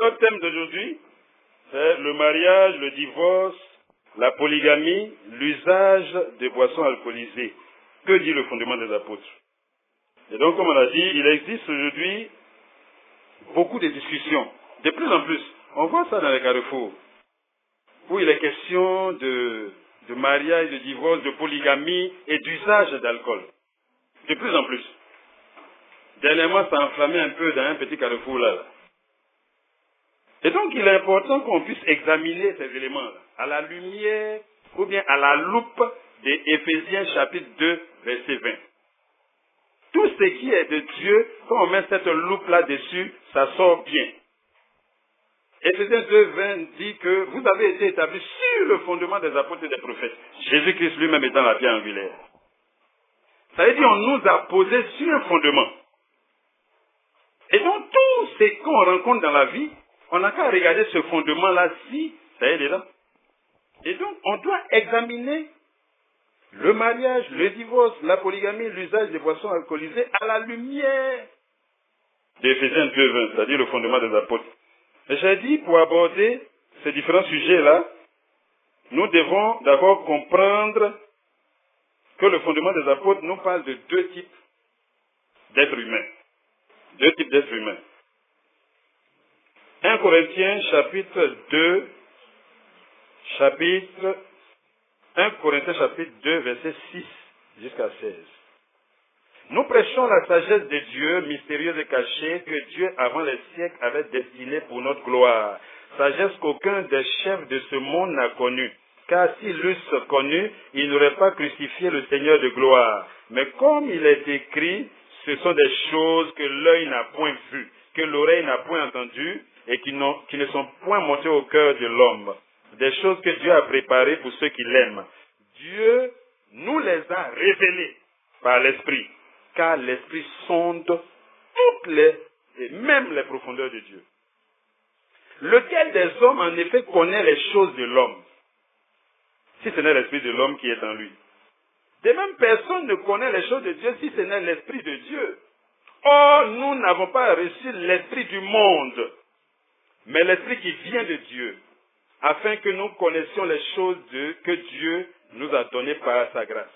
Notre thème d'aujourd'hui, c'est le mariage, le divorce, la polygamie, l'usage des boissons alcoolisées. Que dit le fondement des apôtres? Et donc, comme on a dit, il existe aujourd'hui beaucoup de discussions. De plus en plus, on voit ça dans les carrefours, où il est question de mariage, de divorce, de polygamie et d'usage d'alcool. De plus en plus. Dernièrement, ça a enflammé un peu dans un petit carrefour là. Et donc, il est important qu'on puisse examiner ces éléments-là, à la lumière, ou bien à la loupe des Éphésiens chapitre 2, verset 20. Tout ce qui est de Dieu, quand on met cette loupe-là dessus, ça sort bien. Éphésiens 2, 20 dit que vous avez été établis sur le fondement des apôtres et des prophètes. Jésus-Christ lui-même étant la pierre angulaire. Ça veut dire qu'on nous a posé sur un fondement. Et donc, tout ce qu'on rencontre dans la vie, on n'a qu'à regarder ce fondement-là, si ça y est là. Et donc, on doit examiner le mariage, le divorce, la polygamie, l'usage des boissons alcoolisées à la lumière d'Éphésiens 2, 20, c'est-à-dire le fondement des apôtres. Et j'ai dit, pour aborder ces différents sujets-là, nous devons d'abord comprendre que le fondement des apôtres nous parle de deux types d'êtres humains. Deux types d'êtres humains. 1 Corinthiens chapitre 2, 1 Corinthiens chapitre 2, verset 6 jusqu'à 16. Nous prêchons la sagesse de Dieu, mystérieuse et cachée, que Dieu, avant les siècles, avait destinée pour notre gloire. Sagesse qu'aucun des chefs de ce monde n'a connue. Car s'ils l'eussent connue, ils n'auraient pas crucifié le Seigneur de gloire. Mais comme il est écrit, ce sont des choses que l'œil n'a point vues, que l'oreille n'a point entendues, et qui ne sont point montées au cœur de l'homme. Des choses que Dieu a préparées pour ceux qui l'aiment. Dieu nous les a révélées par l'Esprit. Car l'Esprit sonde toutes et même les profondeurs de Dieu. Lequel des hommes, en effet, connaît les choses de l'homme, si ce n'est l'Esprit de l'homme qui est en lui? De même, personne ne connaît les choses de Dieu si ce n'est l'Esprit de Dieu. Or, nous n'avons pas reçu l'Esprit du monde, mais l'Esprit qui vient de Dieu, afin que nous connaissions les choses que Dieu nous a données par sa grâce.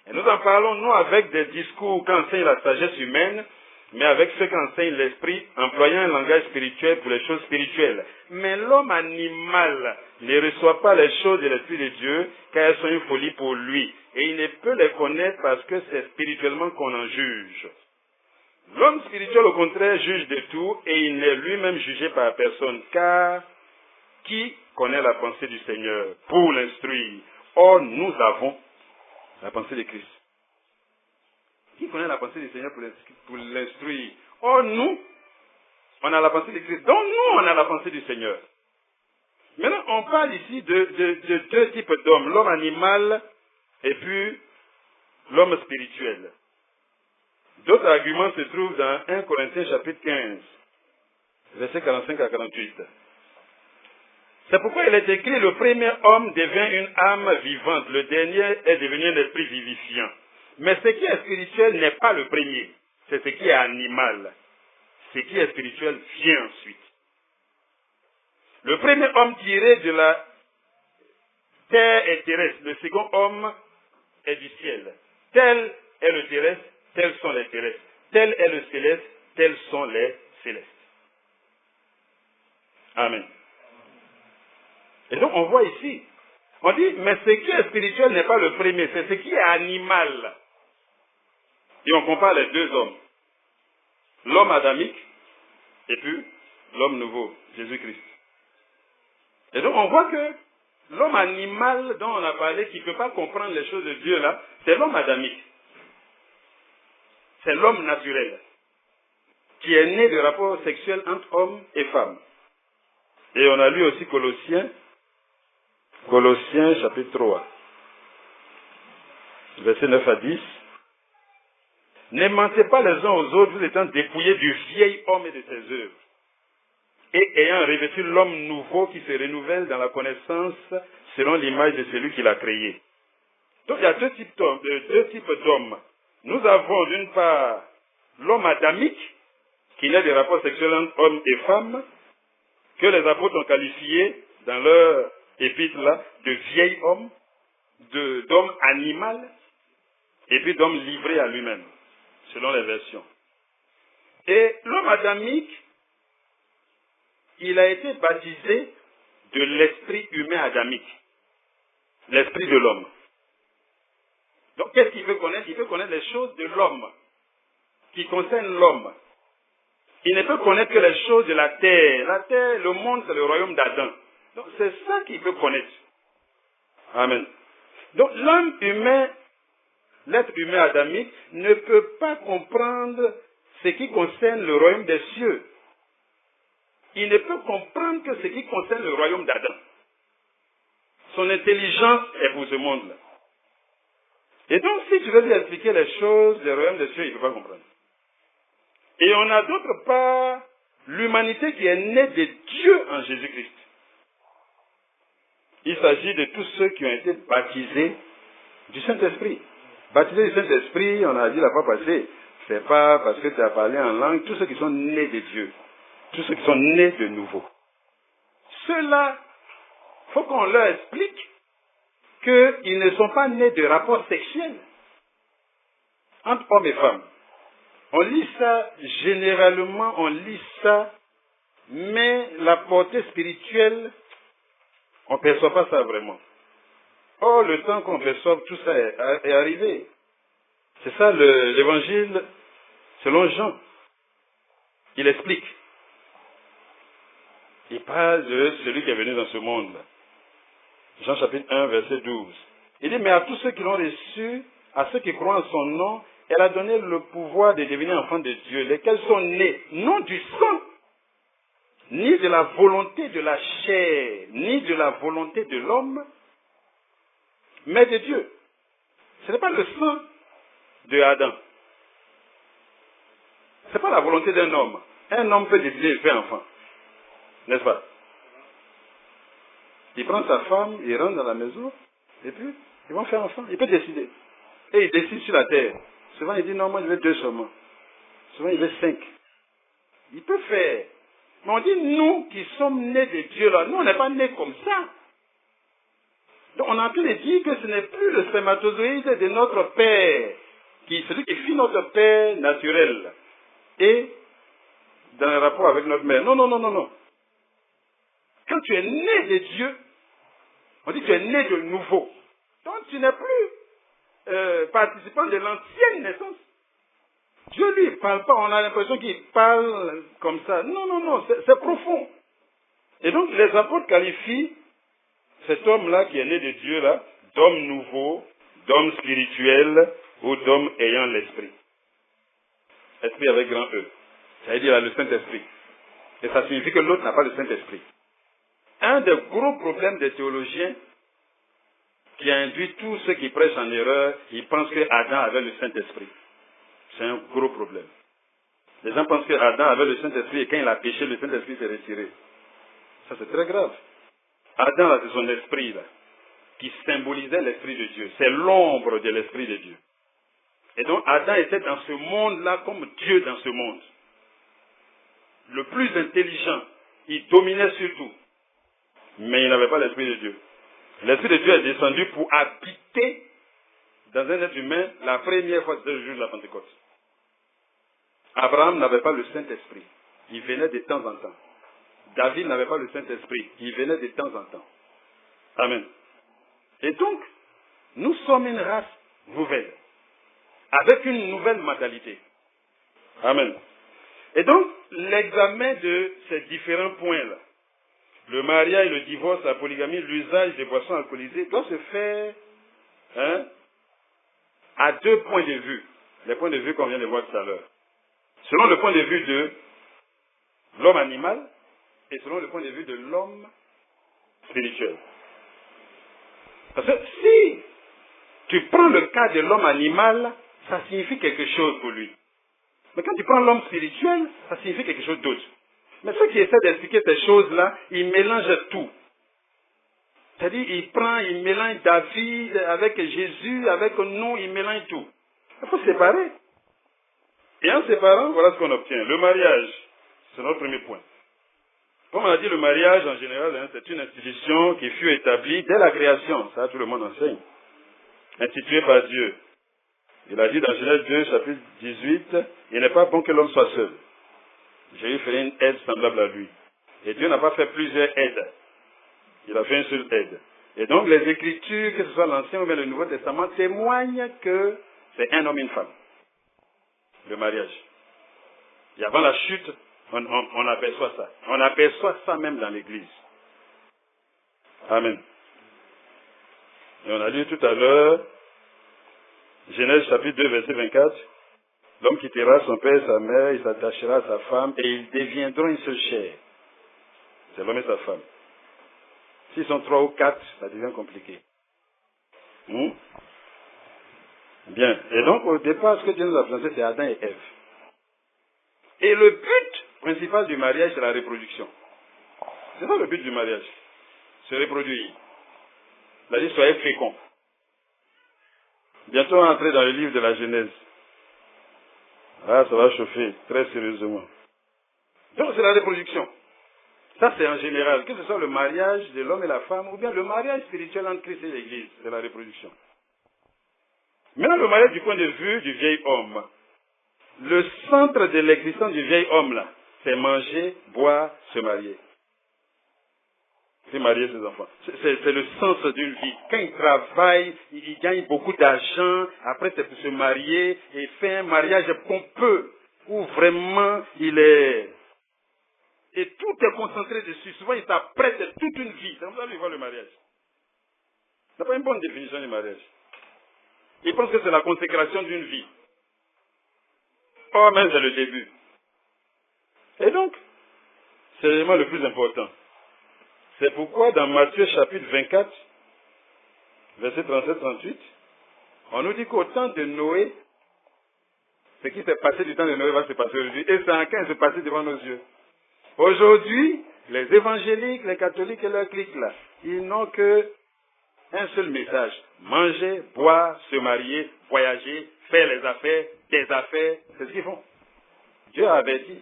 Et nous en parlons non avec des discours qu'enseigne la sagesse humaine, mais avec ceux qu'enseigne l'Esprit, employant un langage spirituel pour les choses spirituelles. Mais l'homme animal ne reçoit pas les choses de l'Esprit de Dieu, car elles sont une folie pour lui. Et il ne peut les connaître parce que c'est spirituellement qu'on en juge. L'homme spirituel, au contraire, juge de tout, et il n'est lui-même jugé par personne, car qui connaît la pensée du Seigneur pour l'instruire? Or, nous avons la pensée de Christ. Qui connaît la pensée du Seigneur pour l'instruire? Or, nous, on a la pensée de Christ. Donc, nous, on a la pensée du Seigneur. Maintenant, on parle ici de deux types d'hommes. L'homme animal et puis l'homme spirituel. D'autres arguments se trouvent dans 1 Corinthiens chapitre 15, versets 45 à 48. C'est pourquoi il est écrit, le premier homme devient une âme vivante, le dernier est devenu un esprit vivifiant. Mais ce qui est spirituel n'est pas le premier, c'est ce qui est animal. Ce qui est spirituel vient ensuite. Le premier homme tiré de la terre est terrestre, le second homme est du ciel. Tel est le terrestre, tels sont les terrestres. Tel est le céleste, tels sont les célestes. Amen. Et donc on voit ici, on dit, mais ce qui est spirituel n'est pas le premier, c'est ce qui est animal. Et on compare les deux hommes. L'homme adamique et puis l'homme nouveau, Jésus-Christ. Et donc on voit que l'homme animal dont on a parlé, qui ne peut pas comprendre les choses de Dieu là, c'est l'homme adamique. C'est l'homme naturel, qui est né de rapports sexuels entre hommes et femmes. Et on a lu aussi Colossiens chapitre 3, versets 9 à 10. Ne mentez pas les uns aux autres, vous étant dépouillés du vieil homme et de ses œuvres, et ayant revêtu l'homme nouveau qui se renouvelle dans la connaissance selon l'image de celui qui l'a créé. Donc il y a deux types d'hommes. Nous avons d'une part l'homme adamique, qui naît des rapports sexuels entre hommes et femmes, que les apôtres ont qualifié dans leur épître là de vieil homme, d'homme animal, et puis d'homme livré à lui-même, selon les versions. Et l'homme adamique, il a été baptisé de l'esprit humain adamique, l'esprit de l'homme. Donc qu'est-ce qu'il veut connaître? Il veut connaître les choses de l'homme, qui concernent l'homme. Il ne peut connaître que les choses de la terre. La terre, le monde, c'est le royaume d'Adam. Donc c'est ça qu'il veut connaître. Amen. Donc l'homme humain, l'être humain adamique, ne peut pas comprendre ce qui concerne le royaume des cieux. Il ne peut comprendre que ce qui concerne le royaume d'Adam. Son intelligence est pour ce monde-là. Et donc, si tu veux lui expliquer les choses du royaume des cieux, il ne peut pas comprendre. Et on a d'autre part l'humanité qui est née de Dieu en Jésus-Christ. Il s'agit de tous ceux qui ont été baptisés du Saint-Esprit. Baptisés du Saint-Esprit, on a dit la fois passée, c'est pas parce que tu as parlé en langue, tous ceux qui sont nés de Dieu, tous ceux qui sont nés de nouveau. Ceux-là, il faut qu'on leur explique qu'ils ne sont pas nés de rapports sexuels entre hommes et femmes. On lit ça, généralement, on lit ça, mais la portée spirituelle, on ne perçoit pas ça vraiment. Or, le temps qu'on perçoive tout ça est arrivé. C'est ça l'évangile selon Jean. Il explique. Il parle de celui qui est venu dans ce monde. Jean chapitre 1, verset 12. Il dit, mais à tous ceux qui l'ont reçu, à ceux qui croient en son nom, elle a donné le pouvoir de devenir enfants de Dieu, lesquels sont nés, non du sang, ni de la volonté de la chair, ni de la volonté de l'homme, mais de Dieu. Ce n'est pas le sang de Adam. Ce n'est pas la volonté d'un homme. Un homme peut décider de faire enfant. N'est-ce pas? Il prend sa femme, il rentre dans la maison, et puis, ils vont faire enfant. Il peut décider. Et il décide sur la terre. Souvent, il dit, non, moi, je veux 2 seulement. Souvent, il veut 5. Il peut faire. Mais on dit, nous qui sommes nés de Dieu, là, nous, on n'est pas nés comme ça. Donc, on a en train de dire que ce n'est plus le spermatozoïde de notre père, celui qui fit notre père naturel, et dans le rapport avec notre mère. Non, non, non, non, non. Quand tu es né de Dieu, on dit que tu es né de nouveau. Donc, tu n'es plus participant de l'ancienne naissance. Dieu, lui, il ne parle pas. On a l'impression qu'il parle comme ça. Non, non, non, c'est profond. Et donc, les apôtres qualifient cet homme-là qui est né de Dieu, là, d'homme nouveau, d'homme spirituel ou d'homme ayant l'esprit. Esprit avec grand E. Ça veut dire le Saint-Esprit. Et ça signifie que l'autre n'a pas le Saint-Esprit. Un des gros problèmes des théologiens qui a induit tous ceux qui prêchent en erreur, ils pensent que Adam avait le Saint-Esprit. C'est un gros problème. Les gens pensent que Adam avait le Saint-Esprit et quand il a péché, le Saint-Esprit s'est retiré. Ça, c'est très grave. Adam, là, c'est son esprit, là, qui symbolisait l'Esprit de Dieu. C'est l'ombre de l'Esprit de Dieu. Et donc, Adam était dans ce monde-là comme Dieu dans ce monde. Le plus intelligent, il dominait sur tout. Mais il n'avait pas l'Esprit de Dieu. L'Esprit de Dieu est descendu pour habiter dans un être humain la première fois, c'était le jour de la Pentecôte. Abraham n'avait pas le Saint-Esprit. Il venait de temps en temps. David n'avait pas le Saint-Esprit. Il venait de temps en temps. Amen. Et donc, nous sommes une race nouvelle, avec une nouvelle mentalité. Amen. Et donc, l'examen de ces différents points-là, le mariage, le divorce, la polygamie, l'usage des boissons alcoolisées, doit se faire à 2 points de vue. Les points de vue qu'on vient de voir tout à l'heure. Selon le point de vue de l'homme animal et selon le point de vue de l'homme spirituel. Parce que si tu prends le cas de l'homme animal, ça signifie quelque chose pour lui. Mais quand tu prends l'homme spirituel, ça signifie quelque chose d'autre. Mais ceux qui essaient d'expliquer ces choses-là, ils mélangent tout. C'est-à-dire, il mélange David avec Jésus, avec nous, il mélange tout. Il faut séparer. Et en séparant, voilà ce qu'on obtient. Le mariage, c'est notre premier point. Comme on a dit, le mariage en général, hein, c'est une institution qui fut établie dès la création. Ça, tout le monde enseigne. Instituée par Dieu. Il a dit dans Genèse 2, chapitre 18, il n'est pas bon que l'homme soit seul. J'ai eu fait une aide semblable à lui. Et Dieu n'a pas fait plusieurs aides. Il a fait une seule aide. Et donc les Écritures, que ce soit l'Ancien ou bien le Nouveau Testament, témoignent que c'est un homme et une femme. Le mariage. Et avant la chute, on aperçoit ça. On aperçoit ça même dans l'Église. Amen. Et on a lu tout à l'heure, Genèse chapitre 2, verset 24. L'homme quittera son père et sa mère, il s'attachera à sa femme et ils deviendront une seule chair. C'est l'homme et sa femme. S'ils sont 3 ou 4, ça devient compliqué. Bien. Et donc, au départ, ce que Dieu nous a présenté, c'est Adam et Ève. Et le but principal du mariage, c'est la reproduction. C'est ça le but du mariage. Se reproduire. Il a dit, soyez féconds. Bientôt, on va entrer dans le livre de la Genèse. Ah, ça va chauffer, très sérieusement. Donc, c'est la reproduction. Ça, c'est en général, que ce soit le mariage de l'homme et la femme, ou bien le mariage spirituel entre Christ et l'Église, c'est la reproduction. Maintenant, le mariage du point de vue du vieil homme. Le centre de l'existence du vieil homme, là, c'est manger, boire, se marier. C'est marier ses enfants. C'est le sens d'une vie. Quand il travaille, il gagne beaucoup d'argent, après c'est pour se marier, et faire un mariage pompeux, où vraiment il est... Et tout est concentré dessus. Souvent, il s'apprête toute une vie. C'est comme ça qu'il voit le mariage. Il n'a pas une bonne définition du mariage. Il pense que c'est la consécration d'une vie. Oh, mais c'est le début. Et donc, c'est l'élément le plus important. C'est pourquoi dans Matthieu chapitre 24, verset 37-38, on nous dit qu'au temps de Noé, ce qui s'est passé du temps de Noé va se passer aujourd'hui. Et c'est en train de se passer devant nos yeux. Aujourd'hui, les évangéliques, les catholiques et leurs cliques là, ils n'ont que un seul message. Manger, boire, se marier, voyager, faire les affaires, des affaires. C'est ce qu'ils font. Dieu a averti.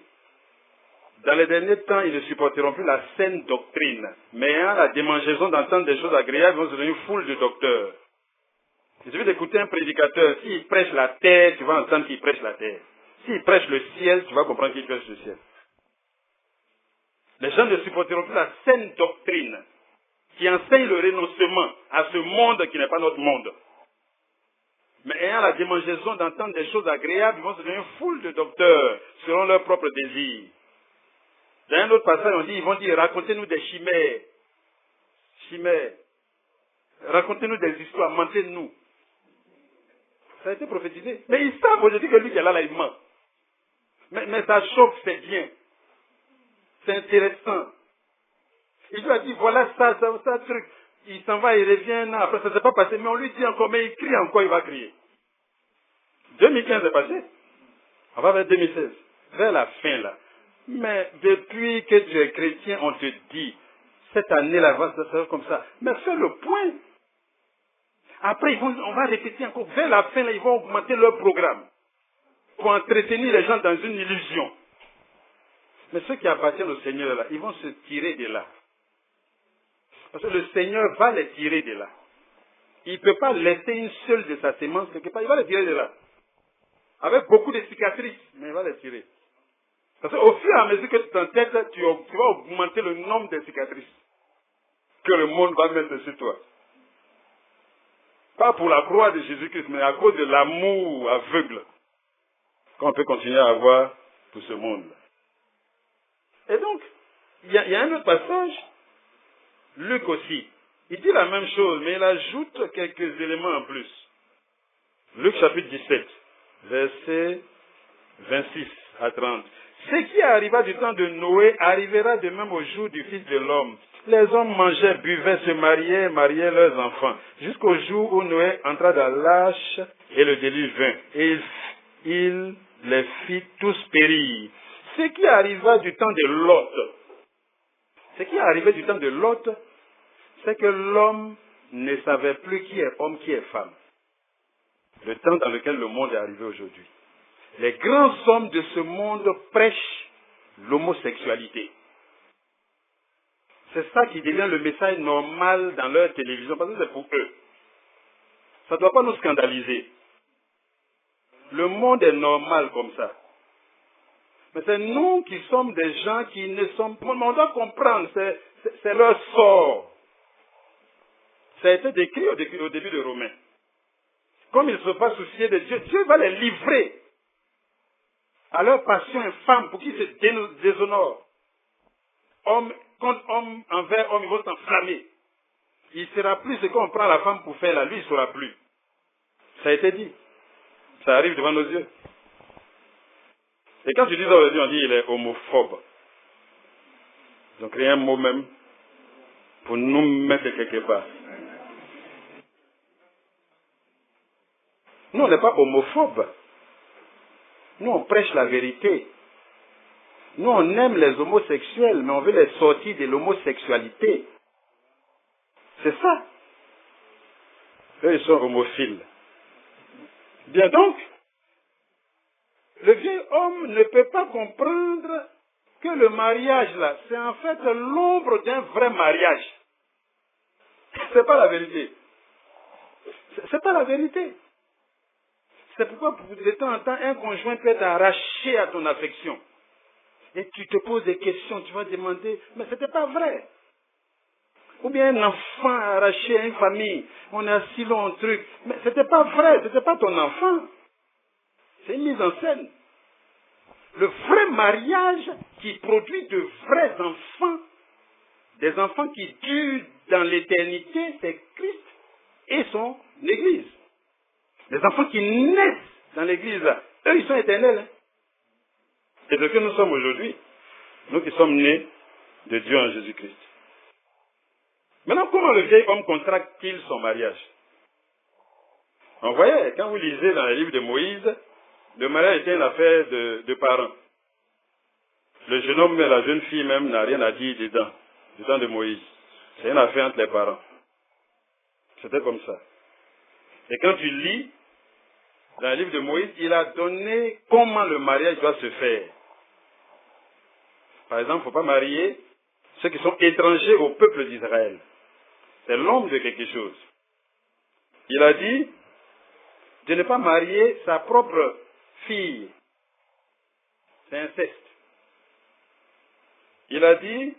Dans les derniers temps, ils ne supporteront plus la saine doctrine. Mais ayant la démangeaison d'entendre des choses agréables, ils vont se donner une foule de docteurs. Il suffit d'écouter un prédicateur. S'il prêche la terre, tu vas entendre qu'il prêche la terre. S'il prêche le ciel, tu vas comprendre qu'il prêche le ciel. Les gens ne supporteront plus la saine doctrine qui enseigne le renoncement à ce monde qui n'est pas notre monde. Mais ayant la démangeaison d'entendre des choses agréables, ils vont se donner une foule de docteurs selon leurs propres désirs. Dans un autre passage, on dit, ils vont dire, racontez-nous des chimères. Chimères. Racontez-nous des histoires, mentez-nous. Ça a été prophétisé. Mais ils savent aujourd'hui que lui qui est là, il ment. Mais ça chauffe, c'est bien. C'est intéressant. Il lui a dit, voilà ça, truc. Il s'en va, il revient, non, après ça ne s'est pas passé, mais on lui dit encore, mais il crie encore, il va crier. 2015 est passé. On va vers 2016. Vers la fin, là. Mais depuis que tu es chrétien, on te dit, cette année-là, ça sera comme ça. Mais fais le point. Après, on va répéter encore. Vers la fin, là, ils vont augmenter leur programme. Pour entretenir les gens dans une illusion. Mais ceux qui appartiennent au Seigneur, là, ils vont se tirer de là. Parce que le Seigneur va les tirer de là. Il ne peut pas laisser une seule de sa sémence quelque part. Il va les tirer de là. Avec beaucoup de cicatrices, mais il va les tirer. Parce qu'au fur et à mesure que tu t'entêtes, tu vas augmenter le nombre de cicatrices que le monde va mettre sur toi. Pas pour la croix de Jésus-Christ, mais à cause de l'amour aveugle qu'on peut continuer à avoir pour ce monde. Et donc, il y a un autre passage, Luc aussi. Il dit la même chose, mais il ajoute quelques éléments en plus. Luc chapitre 17, versets 26 à 30. Ce qui arriva du temps de Noé arrivera de même au jour du Fils de l'homme. Les hommes mangeaient, buvaient, se mariaient, mariaient leurs enfants, jusqu'au jour où Noé entra dans l'arche et le déluge vint. Et il les fit tous périr. Ce qui arriva du temps de Lot, c'est que l'homme ne savait plus qui est homme, qui est femme. Le temps dans lequel le monde est arrivé aujourd'hui. Les grands hommes de ce monde prêchent l'homosexualité. c'est ça qui devient le message normal dans leur télévision, parce que c'est pour eux. Ça ne doit pas nous scandaliser. Le monde est normal comme ça. Mais c'est nous qui sommes des gens qui ne sommes pas... On doit comprendre, c'est leur sort. Ça a été décrit au début de Romains. Comme ils ne se sont pas souciés de Dieu, Dieu va les livrer à leur passion infâme pour qu'ils se déshonorent. Homme contre homme, envers homme, ils vont s'enflammer. Il ne sera plus ce qu'on prend la femme pour faire là, lui, il ne sera plus. Ça a été dit. Ça arrive devant nos yeux. Et quand tu dis ça aujourd'hui, on dit il est homophobe. Donc rien un mot même pour nous mettre quelque part. Nous, on n'est pas homophobes. Nous, on prêche la vérité. Nous, on aime les homosexuels, mais on veut les sortir de l'homosexualité. C'est ça. Eux, ils sont homophiles. Bien donc, le vieil homme ne peut pas comprendre que le mariage, là, c'est en fait l'ombre d'un vrai mariage. C'est pas la vérité. C'est pas la vérité. C'est pourquoi, de temps en temps, un conjoint peut être arraché à ton affection. Et tu te poses des questions, tu vas demander, mais c'était pas vrai. Ou bien un enfant arraché à une famille, on est assis là, un truc. Mais c'était pas vrai, c'était pas ton enfant. C'est une mise en scène. Le vrai mariage qui produit de vrais enfants, des enfants qui durent dans l'éternité, c'est Christ et son Église. Les enfants qui naissent dans l'Église, là, eux, ils sont éternels. Hein. C'est ce que nous sommes aujourd'hui. Nous qui sommes nés de Dieu en Jésus-Christ. Maintenant, comment le vieil homme contracte-t-il son mariage? On voyait, quand vous lisez dans les livres de Moïse, le mariage était une affaire de parents. Le jeune homme et la jeune fille même n'a rien à dire dedans de Moïse. C'est une affaire entre les parents. C'était comme ça. Et quand tu lis, dans le livre de Moïse, il a donné comment le mariage doit se faire. Par exemple, il ne faut pas marier ceux qui sont étrangers au peuple d'Israël. C'est l'ombre de quelque chose. Il a dit de ne pas marier sa propre fille. C'est inceste. Il a dit,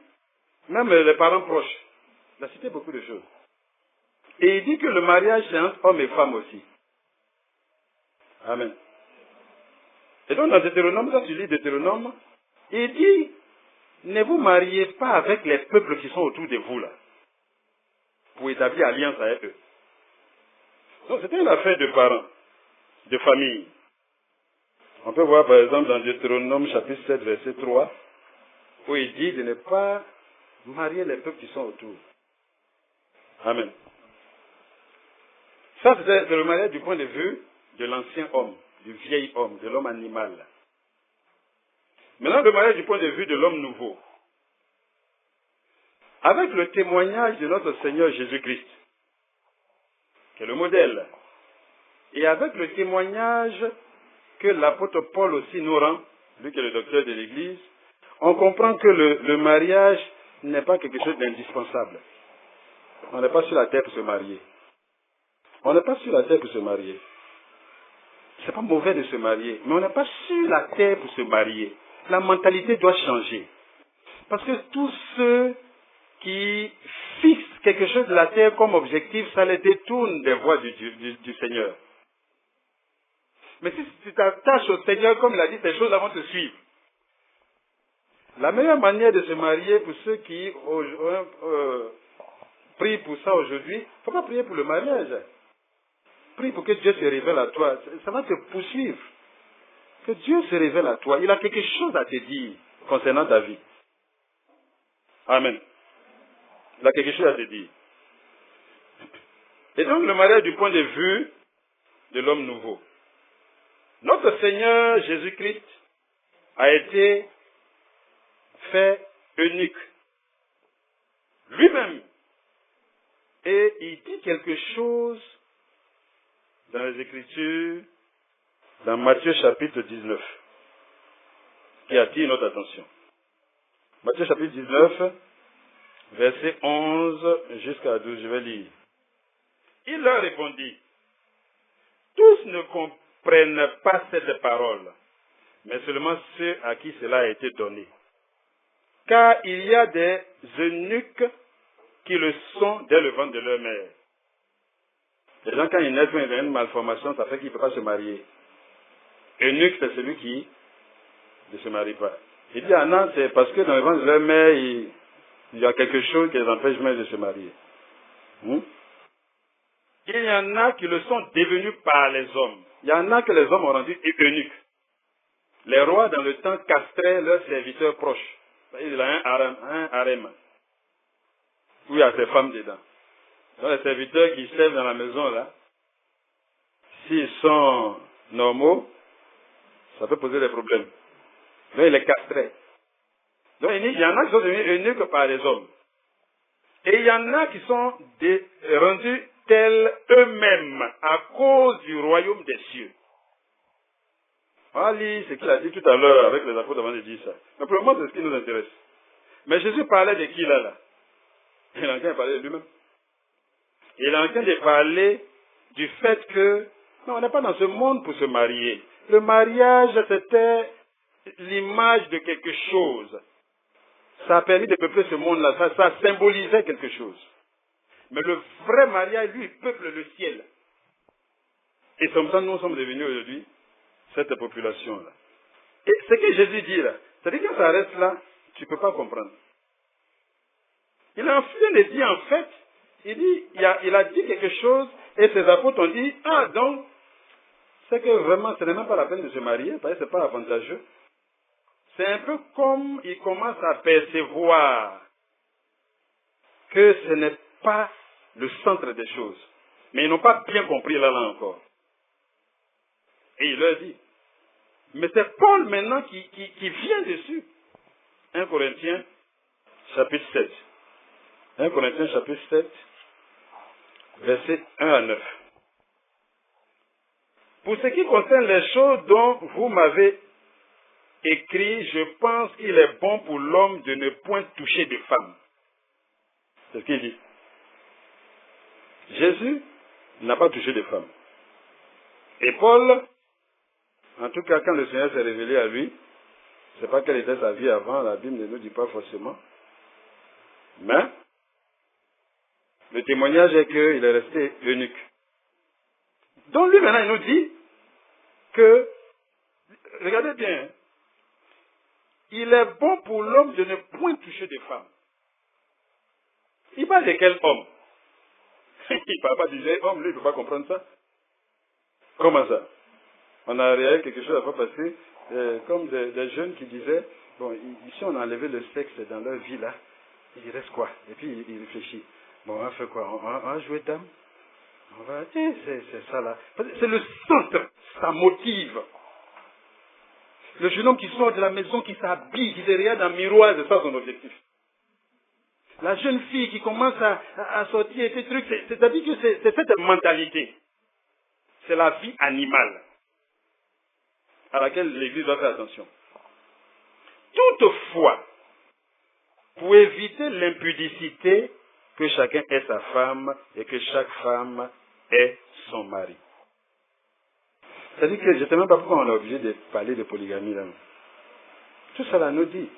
même les parents proches. Il a cité beaucoup de choses. Et il dit que le mariage, c'est entre hommes et femmes aussi. Amen. Et donc, dans Deutéronome, quand tu lis Deutéronome, il dit, ne vous mariez pas avec les peuples qui sont autour de vous, là, pour établir alliance avec eux. Donc, c'était une affaire de parents, de famille. On peut voir, par exemple, dans Deutéronome, chapitre 7, verset 3, où il dit de ne pas marier les peuples qui sont autour. Amen. Ça, c'est le mariage du point de vue de l'ancien homme, du vieil homme, de l'homme animal. Maintenant, le mariage du point de vue de l'homme nouveau. Avec le témoignage de notre Seigneur Jésus-Christ, qui est le modèle, et avec le témoignage que l'apôtre Paul aussi nous rend, lui qui est le docteur de l'Église, on comprend que le mariage n'est pas quelque chose d'indispensable. On n'est pas sur la terre pour se marier. On n'est pas sur la terre pour se marier. C'est pas mauvais de se marier, mais on n'est pas sur la terre pour se marier. La mentalité doit changer. Parce que tous ceux qui fixent quelque chose de la terre comme objectif, ça les détourne des voies du Seigneur. Mais si tu t'attaches au Seigneur, comme il a dit, ces choses vont te suivre. La meilleure manière de se marier pour ceux qui prient pour ça aujourd'hui, il ne faut pas prier pour le mariage. Prie pour que Dieu se révèle à toi. Ça va te poursuivre. Que Dieu se révèle à toi. Il a quelque chose à te dire concernant ta vie. Amen. Il a quelque chose à te dire. Et donc le mariage du point de vue de l'homme nouveau. Notre Seigneur Jésus-Christ a été fait unique. Lui-même. Et il dit quelque chose dans les Écritures, dans Matthieu chapitre 19, qui attire notre attention. Matthieu chapitre 19, verset 11 jusqu'à 12, je vais lire. Il leur répondit, tous ne comprennent pas cette parole, mais seulement ceux à qui cela a été donné. Car il y a des eunuques qui le sont dès le ventre de leur mère. Les gens, quand ils naissent, quand ils ont une malformation, ça fait qu'ils ne peuvent pas se marier. Eunuque, c'est celui qui ne se marie pas. Il dit, ah non, c'est parce que dans le ventre de leur mère, il y a quelque chose qui les empêche même de se marier. Il y en a qui le sont devenus par les hommes. Il y en a que les hommes ont rendu eunuques. Les rois, dans le temps, castraient leurs serviteurs proches. Il a un harem, où il y a ses femmes dedans. Donc les serviteurs qui servent dans la maison, là, s'ils sont normaux, ça peut poser des problèmes. Donc il les castrait. Donc il y en a qui sont devenus eunuques par les hommes. Et il y en a qui sont rendus tels eux-mêmes à cause du royaume des cieux. On va lire ce qu'il a dit tout à l'heure avec les apôtres avant de dire ça. Mais pour le moment, c'est ce qui nous intéresse. Mais Jésus parlait de qui là? Il est en train de parler de lui-même. Il est en train de parler du fait que non, on n'est pas dans ce monde pour se marier. Le mariage, c'était l'image de quelque chose. Ça a permis de peupler ce monde-là. Ça symbolisait quelque chose. Mais le vrai mariage, lui, peuple le ciel. Et comme ça, nous sommes devenus aujourd'hui cette population-là. Et ce que Jésus dit là, c'est-à-dire que quand ça reste là, tu ne peux pas comprendre. Il est en train de dire, en fait, il a dit quelque chose et ses apôtres ont dit, ah donc, c'est que vraiment, ce n'est même pas la peine de se marier, parce que ce n'est pas avantageux. C'est un peu comme ils commencent à percevoir que ce n'est pas le centre des choses. Mais ils n'ont pas bien compris là encore. Et il leur dit. Mais c'est Paul maintenant qui vient dessus. 1 Corinthiens chapitre 7. 1 Corinthiens chapitre 7, versets 1 à 9. Pour ce qui concerne les choses dont vous m'avez écrit, je pense qu'il est bon pour l'homme de ne point toucher de femme. C'est ce qu'il dit. Jésus n'a pas touché de femme. Et Paul, en tout cas quand le Seigneur s'est révélé à lui, je ne sais pas quelle était sa vie avant, la Bible ne nous dit pas forcément. Mais le témoignage est qu'il est resté eunuque. Donc lui maintenant il nous dit que, regardez bien, il est bon pour l'homme de ne point toucher de femme. Il parle de quel homme? Il ne parle pas du vieil homme, lui il ne peut pas comprendre ça. Comment ça? On a réalisé quelque chose à fois passé, comme des jeunes qui disaient, bon, ici on a enlevé le sexe dans leur vie là, il reste quoi? Et puis il réfléchit. Bon, on va faire quoi? On va jouer dame? On va, c'est ça là. C'est le centre, ça motive. Le jeune homme qui sort de la maison, qui s'habille, qui se regarde dans le miroir, c'est ça son objectif. La jeune fille qui commence à sortir ces trucs, c'est-à-dire que c'est cette mentalité. C'est la vie animale à laquelle l'Église doit faire attention. Toutefois, pour éviter l'impudicité, que chacun ait sa femme et que chaque femme ait son mari. C'est-à-dire que je ne sais même pas pourquoi on est obligé de parler de polygamie là. Tout cela nous dit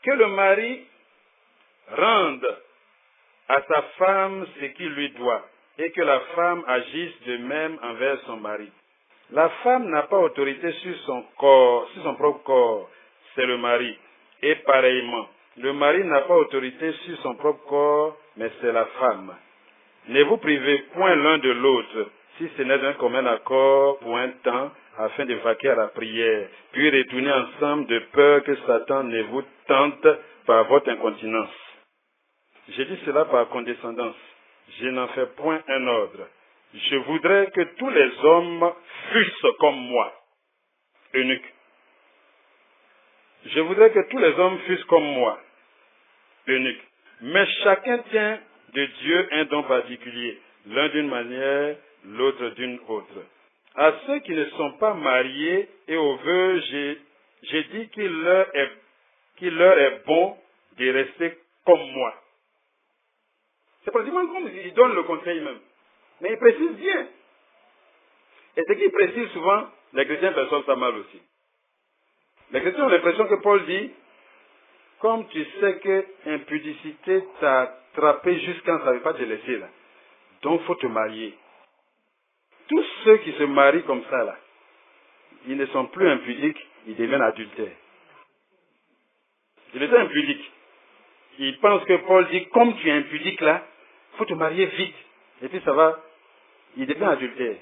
que le mari rende à sa femme ce qu'il lui doit et que la femme agisse de même envers son mari. La femme n'a pas autorité sur son corps, sur son propre corps, c'est le mari. Et pareillement, le mari n'a pas autorité sur son propre corps, mais c'est la femme. Ne vous privez point l'un de l'autre, si ce n'est d'un commun accord pour un temps, afin de vaquer à la prière, puis retourner ensemble de peur que Satan ne vous tente par votre incontinence. Je dis cela par condescendance. Je n'en fais point un ordre. Je voudrais que tous les hommes fussent comme moi, eunuques. Je voudrais que tous les hommes fussent comme moi, eunuques. Mais chacun tient de Dieu un don particulier, l'un d'une manière, l'autre d'une autre. À ceux qui ne sont pas mariés et aux veuves, j'ai dit qu'il leur est bon de rester comme moi. C'est pratiquement comme il donne le conseil même. Mais il précise bien. Et ce qu'il précise souvent, les chrétiens perçoivent ça mal aussi. Les chrétiens ont l'impression que Paul dit, comme tu sais que impudicité t'a attrapé jusqu'à ne savait pas te laisser là. Donc il faut te marier. Tous ceux qui se marient comme ça là, ils ne sont plus impudiques, ils deviennent adultères. Ils étaient impudiques. Ils pensent que Paul dit, comme tu es impudique là, il faut te marier vite. Et puis ça va, il devient adultère.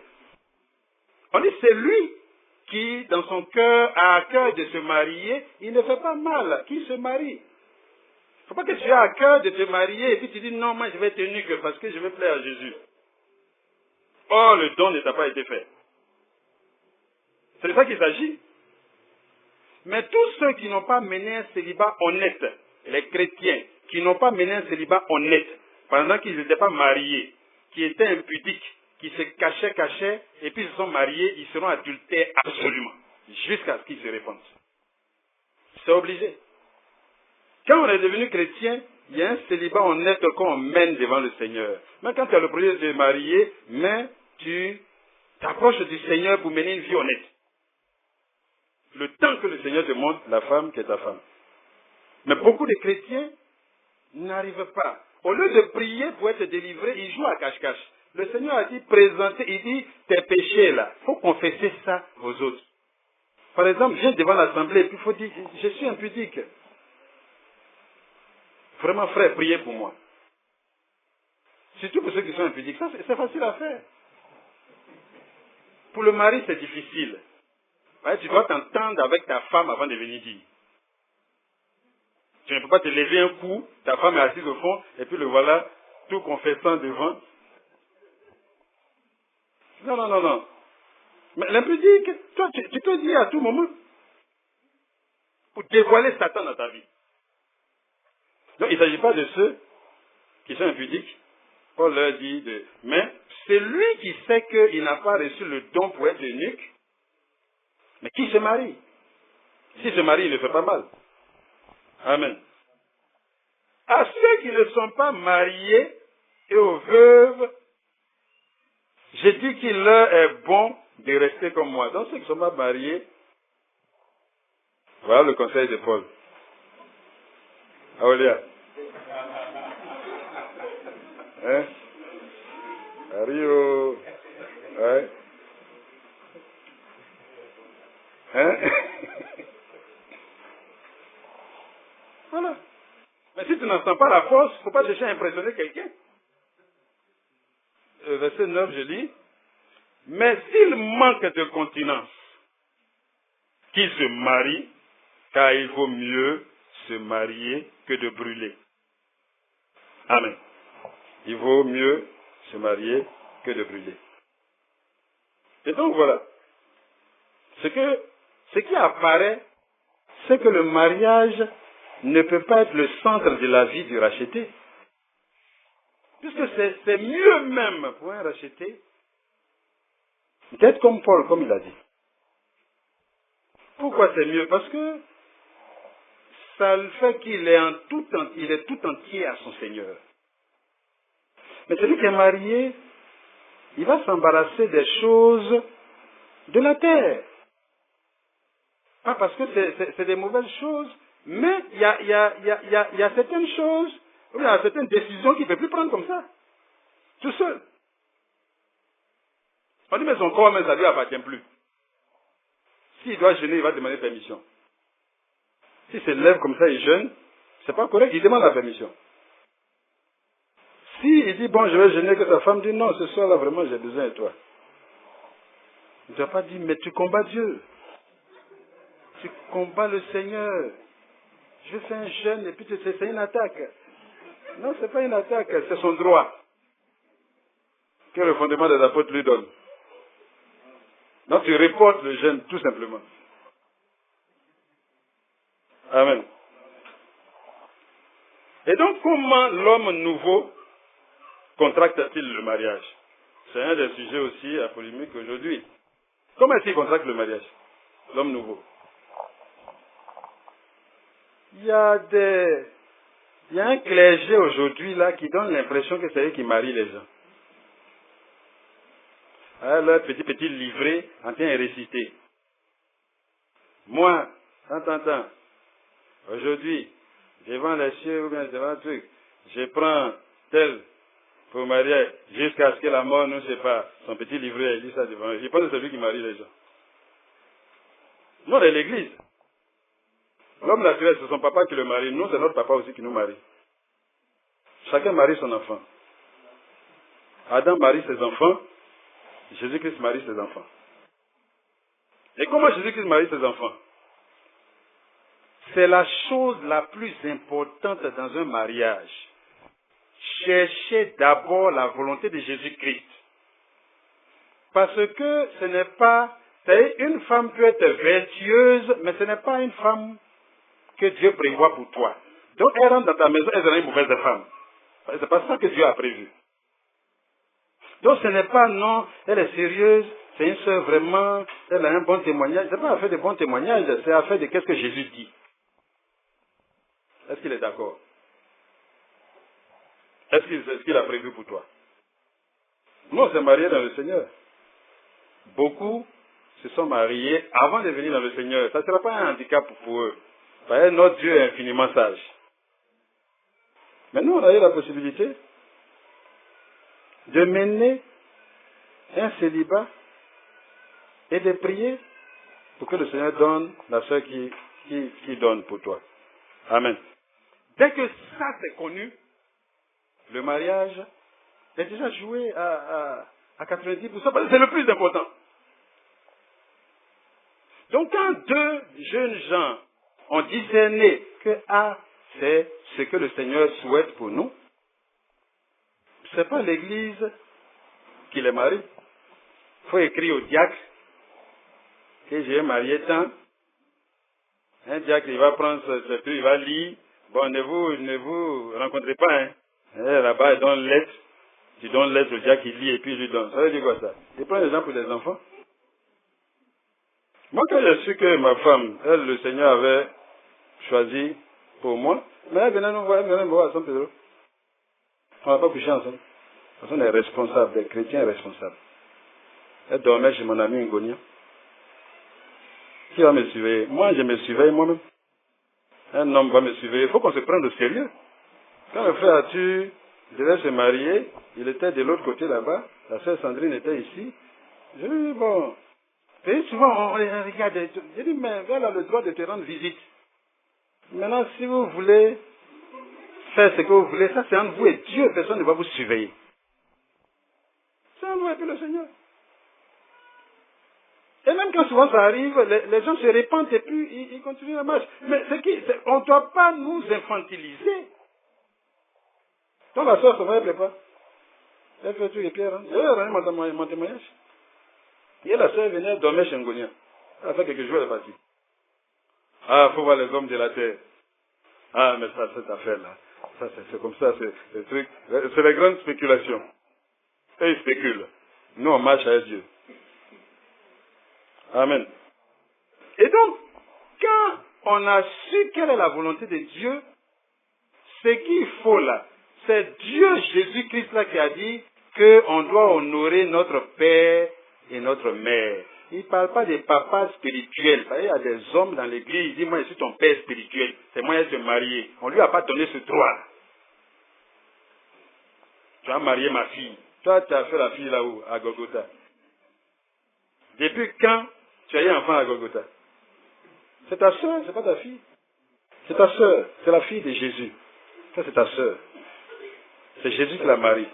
On dit, c'est lui qui, dans son cœur, a à cœur de se marier, il ne fait pas mal, qui se marie. Il ne faut pas que tu aies à cœur de te marier et puis tu dis, non, moi je vais être eunuque parce que je veux plaire à Jésus. Or, le don ne t'a pas été fait. C'est de ça qu'il s'agit. Mais tous ceux qui n'ont pas mené un célibat honnête, les chrétiens qui n'ont pas mené un célibat honnête, pendant qu'ils n'étaient pas mariés, qui étaient impudiques, qui se cachaient, et puis ils se sont mariés, ils seront adultères absolument, jusqu'à ce qu'ils se répandent. C'est obligé. Quand on est devenu chrétien, il y a un célibat honnête qu'on mène devant le Seigneur. Même quand tu as le projet de te marier, mais tu t'approches du Seigneur pour mener une vie honnête. Le temps que le Seigneur te montre la femme qui est ta femme. Mais beaucoup de chrétiens n'arrivent pas. Au lieu de prier pour être délivrés, ils jouent à cache-cache. Le Seigneur a dit présenter, il dit tes péchés là, il faut confesser ça aux autres. Par exemple, viens devant l'assemblée et puis il faut dire je suis impudique. Vraiment frère, priez pour moi. Surtout pour ceux qui sont impudiques, ça c'est facile à faire. Pour le mari c'est difficile. Ouais, tu dois t'entendre avec ta femme avant de venir dire. Tu ne peux pas te lever un coup, ta femme est assise au fond, et puis le voilà, tout confessant devant. Non. Mais l'impudique, toi, tu te dis à tout moment, pour dévoiler Satan dans ta vie. Donc, il ne s'agit pas de ceux qui sont impudiques. Paul leur dit, mais c'est lui qui sait qu'il n'a pas reçu le don pour être eunuque, mais qui se marie. S'il se marie, il ne fait pas mal. Amen. À ceux qui ne sont pas mariés et aux veuves, j'ai dit qu'il leur est bon de rester comme moi. Donc ceux qui ne sont pas mariés, voilà le conseil de Paul. Aolia. Hein? Ario. Ouais. Hein? Voilà. Mais si tu n'en sens pas la force, il ne faut pas chercher à impressionner quelqu'un. Verset 9, je lis. Mais s'il manque de continence, qu'il se marie, car il vaut mieux se marier que de brûler. Amen. Il vaut mieux se marier que de brûler. Et donc voilà. Ce qui apparaît, c'est que le mariage ne peut pas être le centre de la vie du racheté. Puisque c'est mieux même pour un racheté d'être comme Paul, comme il a dit. Pourquoi c'est mieux? Parce que ça le fait qu'il est tout entier à son Seigneur. Mais celui qui est marié, il va s'embarrasser des choses de la terre. Pas parce que c'est des mauvaises choses, mais il y a certaines choses, il y a certaines décisions qu'il ne peut plus prendre comme ça, tout seul. On dit, mais son corps, mais ça ne lui appartient plus. S'il doit jeûner, il va demander permission. S'il se lève comme ça et jeûne, c'est pas correct, il demande la permission. S'il dit, bon, je vais jeûner, que sa femme dit, non, ce soir-là, vraiment, j'ai besoin de toi. Il ne doit pas dire, mais tu combats Dieu. Tu combats le Seigneur. Je fais un jeûne et puis c'est une attaque. Non, ce n'est pas une attaque, c'est son droit. Que le fondement des apôtres lui donne. Donc tu reportes le jeûne tout simplement. Amen. Et donc comment l'homme nouveau contracte-t-il le mariage? C'est un des sujets aussi à polémique aujourd'hui. Comment est-ce qu'il contracte le mariage? L'homme nouveau. Il y a Il y a un clergé aujourd'hui là qui donne l'impression que c'est eux qui marient les gens. Alors, leur petit livret en train de réciter. Moi, tant, aujourd'hui, je vends les cieux ou bien je vends un truc. Je prends tel pour marier jusqu'à ce que la mort nous sépare. Son petit livret, il dit ça devant eux. Il pense que c'est lui qui marie les gens. Nous, on est l'église. L'homme naturel, c'est son papa qui le marie. Nous, c'est notre papa aussi qui nous marie. Chacun marie son enfant. Adam marie ses enfants. Jésus-Christ marie ses enfants. Et comment Jésus-Christ marie ses enfants? C'est la chose la plus importante dans un mariage. Cherchez d'abord la volonté de Jésus-Christ. Parce que ce n'est pas... Une femme peut être vertueuse, mais ce n'est pas une femme que Dieu prévoit pour toi. Donc elle rentre dans ta maison, elle sera une mauvaise femme. Ce n'est pas ça que Dieu a prévu. Donc ce n'est pas non, elle est sérieuse, c'est une sœur vraiment, elle a un bon témoignage. Ce n'est pas affaire de bon témoignage, c'est affaire de qu'est-ce que Jésus dit. Est-ce qu'il est d'accord? Est-ce qu'il a prévu pour toi? Nous, on s'est mariés dans le Seigneur. Beaucoup se sont mariés avant de venir dans le Seigneur. Ça ne sera pas un handicap pour eux. Parce que notre Dieu est infiniment sage. Mais nous, on a eu la possibilité de mener un célibat et de prier pour que le Seigneur donne la sœur qui donne pour toi. Amen. Dès que ça c'est connu, le mariage est déjà joué à 90%, parce que c'est le plus important. Donc quand deux jeunes gens ont discerné que c'est ce que le Seigneur souhaite pour nous, ce n'est pas l'Église qui les marie. Il faut écrire au diacre que j'ai marié tant. Un diacre, il va prendre ce truc, il va lire. Bon, ne vous rencontrez pas, hein. Là-bas, il donne lettre. Tu donnes lettre au diacre, il lit et puis il lui donne. Ça veut dire quoi ça? Il prend les gens pour des enfants. Moi, quand j'ai su que ma femme, elle, le Seigneur avait choisi pour moi, mais elle venait nous voir, elle venait me voir à San Pedro. On n'a pas couché ensemble. Parce qu'on est responsables, des chrétiens responsables. Elle dormait chez mon ami Ngonia. Qui va me surveiller? Moi, je me surveille moi-même. Un homme va me surveiller. Il faut qu'on se prenne au sérieux. Quand le frère Arthur devait se marier, il était de l'autre côté là-bas. La sœur Sandrine était ici. Je lui dis, bon. Et souvent, on regarde. Je dis, mais elle a le droit de te rendre visite. Maintenant, si vous voulez faire ce que vous voulez, ça c'est entre vous et Dieu. Personne ne va vous surveiller. C'est entre vous et puis le Seigneur. Et même quand souvent ça arrive, les gens se répandent et puis ils continuent la marche. Mais on ne doit pas nous infantiliser. Donc la soeur, ça ne plaît pas. Elle fait tout et puis elle rentre. Elle a rendu mon témoignage. Et la soeur venait dormir chez Ngonia. Elle a fait quelques jours, elle est partie. Ah, il faut voir les hommes de la terre. Ah, mais ça, cette affaire-là, ça c'est comme ça, c'est le truc. C'est les grandes spéculations. Et ils spéculent. Nous, on marche avec Dieu. Amen. Et donc, quand on a su quelle est la volonté de Dieu, ce qu'il faut là, c'est Dieu Jésus-Christ là qui a dit qu'on doit honorer notre père et notre mère. Il ne parle pas des papas spirituels. Il y a des hommes dans l'église, il dit, moi je suis ton père spirituel, c'est moi qui suis marié. On ne lui a pas donné ce droit. Tu as marié ma fille. Toi, tu as fait la fille là-haut, à Golgotha. Depuis quand tu as eu un enfant à Golgotha? C'est ta soeur, c'est pas ta fille. C'est ta soeur, c'est la fille de Jésus. Ça, c'est ta soeur. C'est Jésus qui la marie.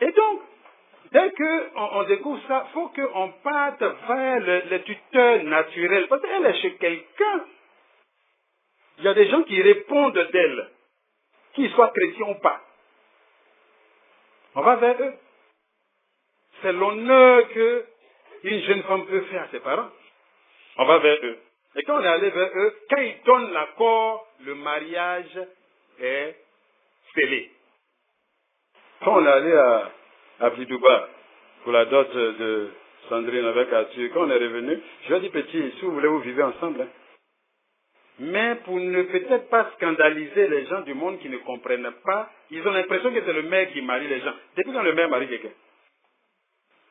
Et donc, dès qu'on découvre ça, il faut qu'on parte vers le tuteur naturel. Parce qu'elle est chez quelqu'un. Il y a des gens qui répondent d'elle, qu'ils soient chrétiens ou pas. On va vers eux. C'est l'honneur qu'une jeune femme peut faire à ses parents. On va vers eux. Et quand on est allé vers eux, quand ils donnent l'accord, le mariage est scellé. Quand on est allé à Bidouba pour la dot de Sandrine avec Arthur, quand on est revenu, je lui ai dit, petit, si vous voulez, vous vivez ensemble. Hein. Mais pour ne peut-être pas scandaliser les gens du monde qui ne comprennent pas, ils ont l'impression que c'est le maire qui marie les gens. Depuis quand le maire marie quelqu'un?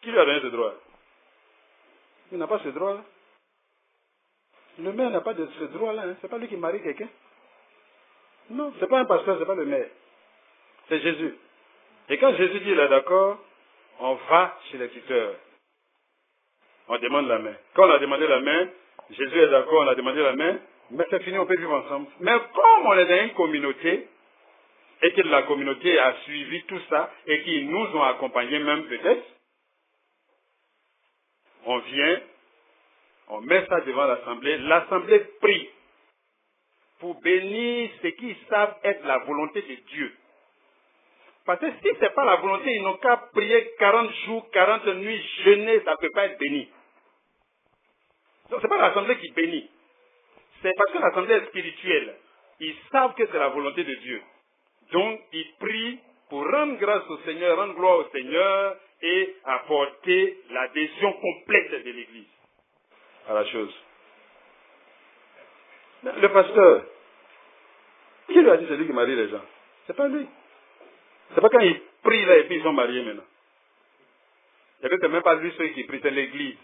Qui lui a donné ce droit? Il n'a pas ce droit-là. Le maire n'a pas de ce droit-là. Hein. Ce n'est pas lui qui marie quelqu'un. Non, ce n'est pas un pasteur, ce n'est pas le maire. C'est Jésus. Et quand Jésus dit, il est d'accord, on va chez les tuteurs. On demande la main. Quand on a demandé la main, Jésus est d'accord, on a demandé la main, mais c'est fini, on peut vivre ensemble. Mais comme on est dans une communauté, et que la communauté a suivi tout ça, et qu'ils nous ont accompagnés même peut-être, on vient, on met ça devant l'Assemblée, l'Assemblée prie pour bénir ce qu'ils savent être la volonté de Dieu. Parce que si ce n'est pas la volonté, ils n'ont qu'à prier 40 jours, 40 nuits, jeûner, ça ne peut pas être béni. Donc ce n'est pas l'Assemblée qui bénit. C'est parce que l'Assemblée est spirituelle. Ils savent que c'est la volonté de Dieu. Donc ils prient pour rendre grâce au Seigneur, rendre gloire au Seigneur et apporter l'adhésion complète de l'Église à la chose. Le pasteur, qui lui a dit c'est lui qui marie les gens? C'est pas lui. C'est pas quand ils prient là et puis ils sont mariés maintenant. Et puis c'est même pas lui celui qui prie, c'est l'Église.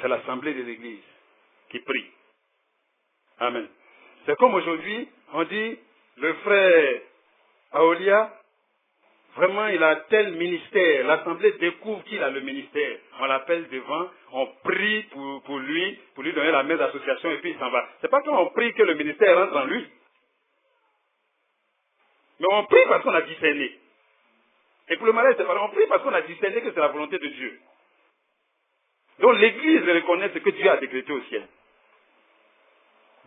C'est l'assemblée de l'Église qui prie. Amen. C'est comme aujourd'hui, on dit, le frère Aolia, vraiment il a tel ministère, l'assemblée découvre qu'il a le ministère. On l'appelle devant, on prie pour lui donner la main d'association et puis il s'en va. C'est pas quand on prie que le ministère rentre en lui. Mais on prie parce qu'on a discerné. Et pour le mariage, c'est pareil, on prie parce qu'on a discerné que c'est la volonté de Dieu. Donc l'Église reconnaît ce que Dieu a décrété au ciel.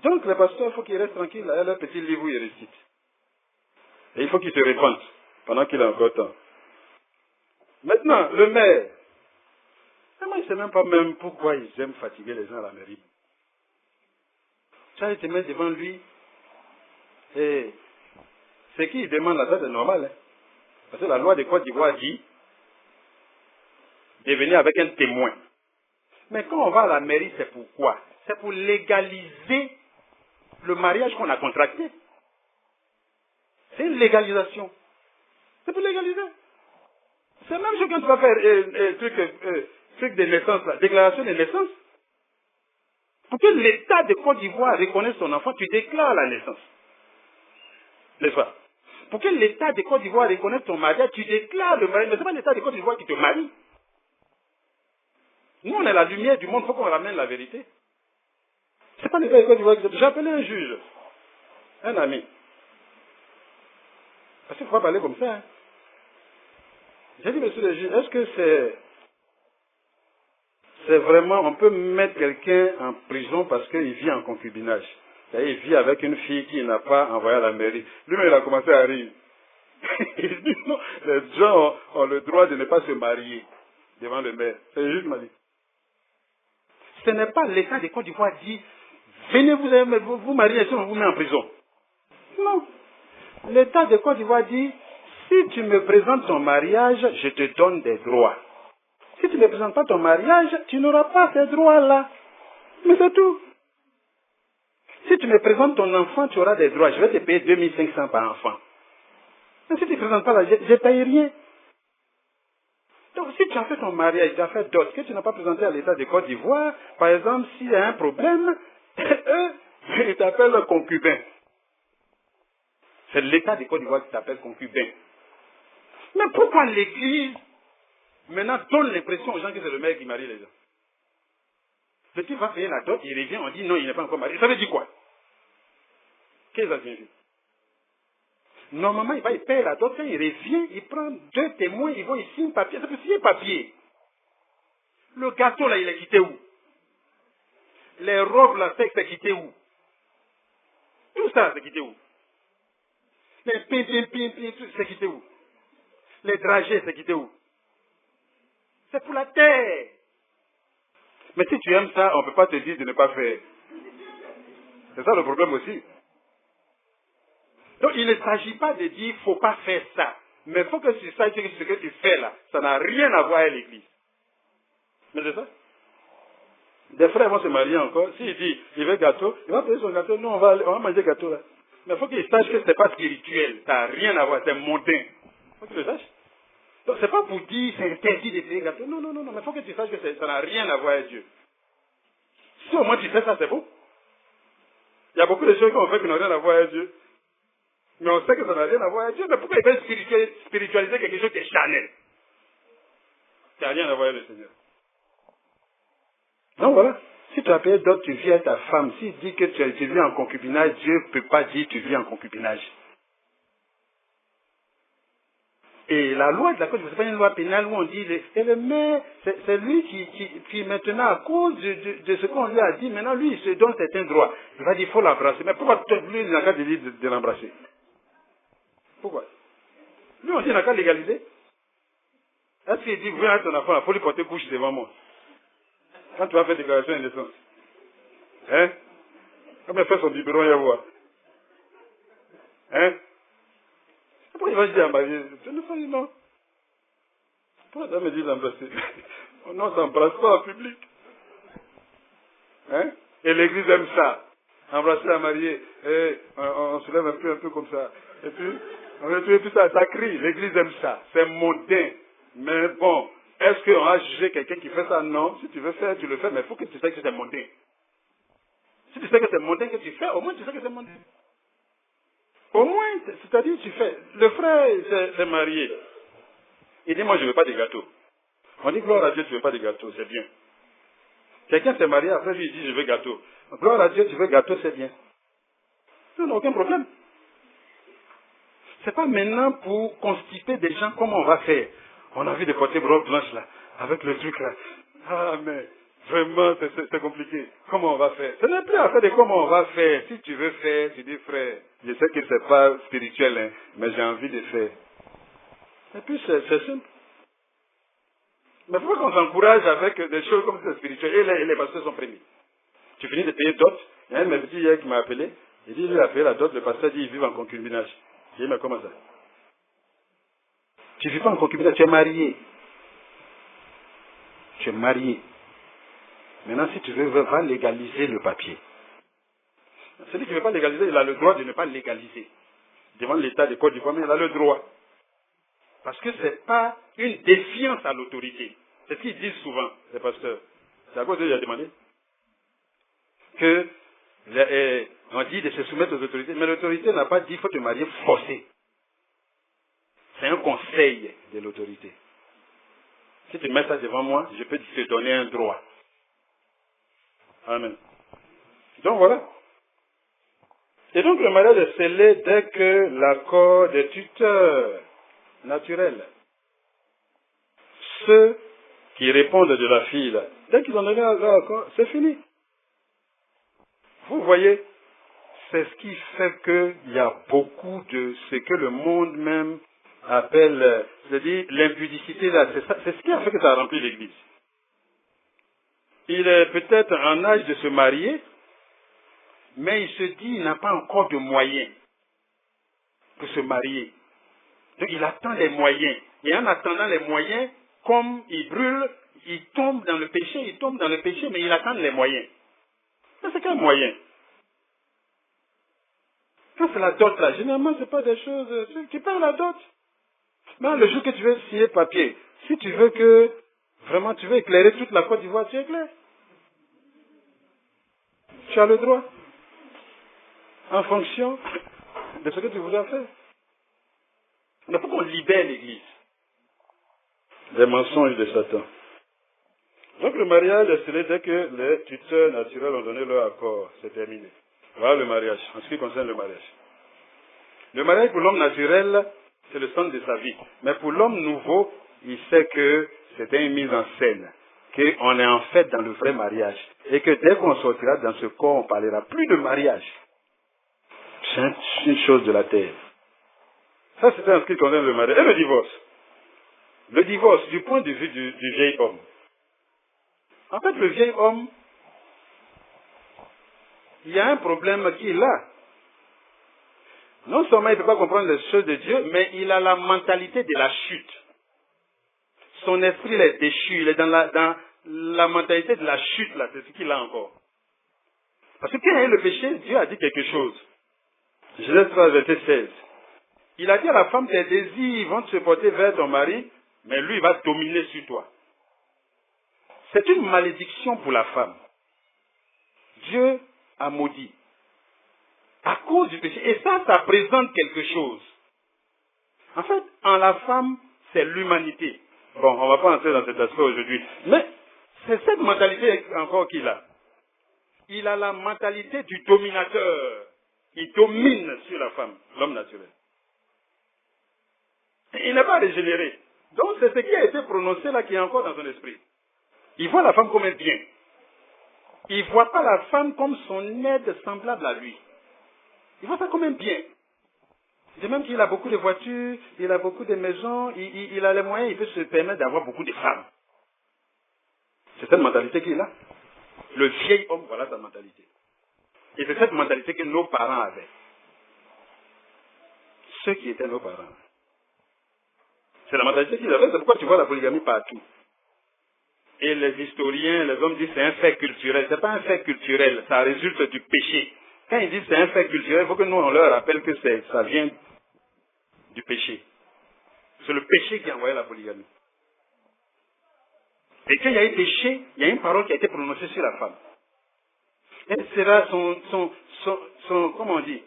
Donc le pasteur, il faut qu'il reste tranquille, il a un petit livre où il récite. Et il faut qu'il se répande pendant qu'il a encore temps. Maintenant, le maire, moi je ne sais même pas même pourquoi ils aiment fatiguer les gens à la mairie. Ça, il te met devant lui et ce qu'il demande là, ça c'est normal. Hein? Parce que la loi de Côte d'Ivoire dit de venir avec un témoin. Mais quand on va à la mairie, c'est pourquoi? C'est pour légaliser le mariage qu'on a contracté. C'est une légalisation. C'est pour légaliser. C'est même ce que tu vas faire, truc de naissance, là, déclaration de naissance. Pour que l'État de Côte d'Ivoire reconnaisse son enfant, tu déclares la naissance. N'est-ce pas? Pour que l'État de Côte d'Ivoire reconnaisse ton mariage, tu déclares le mariage. Mais ce n'est pas l'État de Côte d'Ivoire qui te marie. Nous, on est la lumière du monde, il faut qu'on ramène la vérité. Ce n'est pas l'État de Côte d'Ivoire qui te marie. J'ai appelé un juge, un ami. Parce qu'il ne faut pas parler comme ça. Hein. J'ai dit, monsieur le juge, est-ce que c'est vraiment, on peut mettre quelqu'un en prison parce qu'il vit en concubinage. C'est-à-dire, il vit avec une fille qui n'a pas envoyé à la mairie. Lui-même, il a commencé à rire. Il dit, non, les gens ont le droit de ne pas se marier devant le maire. C'est le juge qui m'a dit. Ce n'est pas l'État de Côte d'Ivoire dit, venez vous marier, sinon on vous met en prison. Non. L'État de Côte d'Ivoire dit, si tu me présentes ton mariage, je te donne des droits. Si tu ne me présentes pas ton mariage, tu n'auras pas ces droits-là. Mais c'est tout. Si tu me présentes ton enfant, tu auras des droits. Je vais te payer 2500 par enfant. Mais si tu ne présentes pas là, je ne paye rien. Donc si tu as fait ton mariage, tu as fait d'autres que tu n'as pas présenté à l'État de Côte d'Ivoire, par exemple, s'il y a un problème, eux, ils t'appellent concubin. C'est l'État de Côte d'Ivoire qui t'appelle concubin. Mais pourquoi l'Église, maintenant, donne l'impression aux gens que c'est le maire qui marie les gens? Le type va payer la dot, il revient, on dit non, il n'est pas encore marié. Ça veut dire quoi? Qu'est-ce que ça signifie? Normalement, il paye la dot, quand il revient, il prend 2 témoins, ils vont, ils signent papier. Ça peut signer papier. Le gâteau, là, il est quitté où? Les robes, là, c'est quitté où? Tout ça, c'est quitté où? Les pin, c'est quitté où? Les dragées, c'est quitté où? C'est pour la terre. Mais si tu aimes ça, on ne peut pas te dire de ne pas faire. C'est ça le problème aussi. Donc il ne s'agit pas de dire il ne faut pas faire ça. Mais il faut que tu saches que ce que tu fais là, ça n'a rien à voir avec l'Église. Mais c'est ça. Des frères vont se marier encore. S'il dit, il veut gâteau, il va payer son gâteau. Nous, on va manger gâteau là. Mais il faut qu'il sache que ce n'est pas spirituel. Ça n'a rien à voir, c'est mondain. Il faut qu'il le sache. Donc, ce n'est pas pour dire c'est interdit de payer gâteau. Non, non, non, non. Mais il faut que tu saches que ça n'a rien à voir avec Dieu. Si au moins tu sais ça, c'est beau. Il y a beaucoup de choses qu'on fait qui n'ont rien à voir avec Dieu. Mais on sait que ça n'a rien à voir avec Dieu. Mais pourquoi il veut spiritualiser quelque chose qui est charnel? Ça n'a rien à voir avec le Seigneur. Donc voilà. Si tu as payé d'autres, tu vis avec ta femme. S'il dit que tu vis en concubinage, Dieu ne peut pas dire que tu vis en concubinage. Et la loi de la Côte, ce n'est pas une loi pénale où on dit, le maire, c'est lui qui maintenant, à cause de ce qu'on lui a dit, maintenant lui, il se donne certains droits. Il va dire, il faut l'embrasser. Mais pourquoi lui, il n'a qu'à dire de l'embrasser? Pourquoi? Lui, on dit, il n'a qu'à légaliser. Est-ce qu'il dit, viens à ton enfant, il faut lui porter couche devant moi? Quand tu vas faire déclaration de naissance. Hein? Comme il fait son biberon, il va voir. Hein? Pourquoi il va dire à Marie, tu ne fais non. Pourquoi tu me dis d'embrasser? On ne s'embrasse pas en public. Hein? Et l'église aime ça. Embrasser la mariée. Et on se lève un peu comme ça. Et puis ça crie. L'église aime ça. C'est mondain. Mais bon, est-ce qu'on a jugé quelqu'un qui fait ça? Non. Si tu veux faire, tu le fais, mais il faut que tu sais que c'est mondain. Si tu sais que c'est mondain que tu fais, au moins tu sais que c'est mondain. Au moins, c'est-à-dire tu fais. Le frère s'est marié. Il dit, moi je ne veux pas de gâteau. On dit, gloire à Dieu, tu ne veux pas de gâteau, c'est bien. Quelqu'un s'est marié, après lui il dit, je veux gâteau. Gloire à Dieu, tu veux gâteau, c'est bien. Ça n'a aucun problème. C'est pas maintenant pour constiper des gens comment on va faire. On a envie de porter robe blanche là, avec le truc là. Ah mais, vraiment c'est compliqué. Comment on va faire? Ce n'est plus affaire de comment on va faire. Si tu veux faire, tu dis frère, je sais que c'est pas spirituel, hein, mais j'ai envie de faire. Et puis c'est simple. Mais pourquoi qu'on s'encourage avec des choses comme ça spirituelles et les pasteurs sont prémis? Tu finis de payer dot. Il y a un de mes petits hier qui m'a appelé. Il dit, lui, il a payé la dot. Le pasteur dit, il vit en concubinage. J'ai dit, mais comment ça? Tu ne vis pas en concubinage, tu es marié. Tu es marié. Maintenant, si tu veux, va légaliser le papier. Celui qui ne veut pas légaliser, il a le droit de ne pas légaliser. Devant l'État de Côte d'Ivoire, mais il a le droit. Parce que ce n'est pas une défiance à l'autorité. C'est ce qu'ils disent souvent, les pasteurs. C'est à cause de lui a demandé. Que on dit de se soumettre aux autorités, mais l'autorité n'a pas dit qu'il faut te marier forcé. C'est un conseil de l'autorité. Si tu mets ça devant moi, je peux te donner un droit. Amen. Donc voilà. Et donc le mariage est scellé dès que l'accord des tuteurs naturels, ceux qui répondent de la fille, là, dès qu'ils ont donné leur accord, c'est fini. Vous voyez, c'est ce qui fait qu'il y a beaucoup de ce que le monde même appelle, c'est-à-dire l'impudicité là, c'est ce qui a fait que ça a rempli l'église. Il est peut-être en âge de se marier, mais il se dit qu'il n'a pas encore de moyens pour se marier. Donc il attend les moyens. Et en attendant les moyens, comme il brûle, il tombe dans le péché, mais il attend les moyens. Mais c'est quel moyen? Quand c'est la dot là, généralement ce n'est pas des choses, tu perds la dot. Mais le jour que tu veux signer papier, si tu veux que, vraiment tu veux éclairer toute la Côte d'Ivoire, tu éclaires. Tu as le droit. En fonction de ce que tu voudras faire. Mais il faut qu'on libère l'Église des mensonges de Satan. Donc le mariage est scellé dès que les tuteurs naturels ont donné leur accord. C'est terminé. Voilà le mariage, en ce qui concerne le mariage. Le mariage pour l'homme naturel, c'est le centre de sa vie. Mais pour l'homme nouveau, il sait que c'était une mise en scène. Qu'on est en fait dans le vrai mariage. Et que dès qu'on sortira dans ce corps, on ne parlera plus de mariage. C'est une chose de la terre. Ça, c'était en ce qui concerne le mariage. Et le divorce. Le divorce, du point de vue du vieil homme. En fait, le vieil homme, il y a un problème qu'il a. Non seulement il ne peut pas comprendre les choses de Dieu, mais il a la mentalité de la chute. Son esprit est déchu, il est dans la mentalité de la chute, là, c'est ce qu'il a encore. Parce que quand il y a eu le péché, Dieu a dit quelque chose. Genèse 3, verset 16. Il a dit à la femme, tes désirs vont se porter vers ton mari, mais lui, il va dominer sur toi. C'est une malédiction pour la femme. Dieu a maudit. À cause du péché. Et ça présente quelque chose. En fait, en la femme, c'est l'humanité. Bon, on ne va pas entrer dans cet aspect aujourd'hui. Mais c'est cette mentalité encore qu'il a. Il a la mentalité du dominateur. Il domine sur la femme, l'homme naturel. Il n'est pas régénéré. Donc c'est ce qui a été prononcé là qui est encore dans son esprit. Il voit la femme comme un bien. Il ne voit pas la femme comme son aide semblable à lui. Il voit ça comme un bien. De même qu'il a beaucoup de voitures, il a beaucoup de maisons, il a les moyens, il peut se permettre d'avoir beaucoup de femmes. C'est cette mentalité qu'il a. Le vieil homme, voilà sa mentalité. Et c'est cette mentalité que nos parents avaient. Ceux qui étaient nos parents. C'est la mentalité qu'ils avaient, c'est pourquoi tu vois la polygamie partout. Et les historiens, les hommes disent que c'est un fait culturel. Ce n'est pas un fait culturel, ça résulte du péché. Quand ils disent que c'est un fait culturel, il faut que nous on leur rappelle que ça vient du péché. C'est le péché qui a envoyé la polygamie. Et quand il y a eu péché, il y a une parole qui a été prononcée sur la femme. Elle sera comment on dit,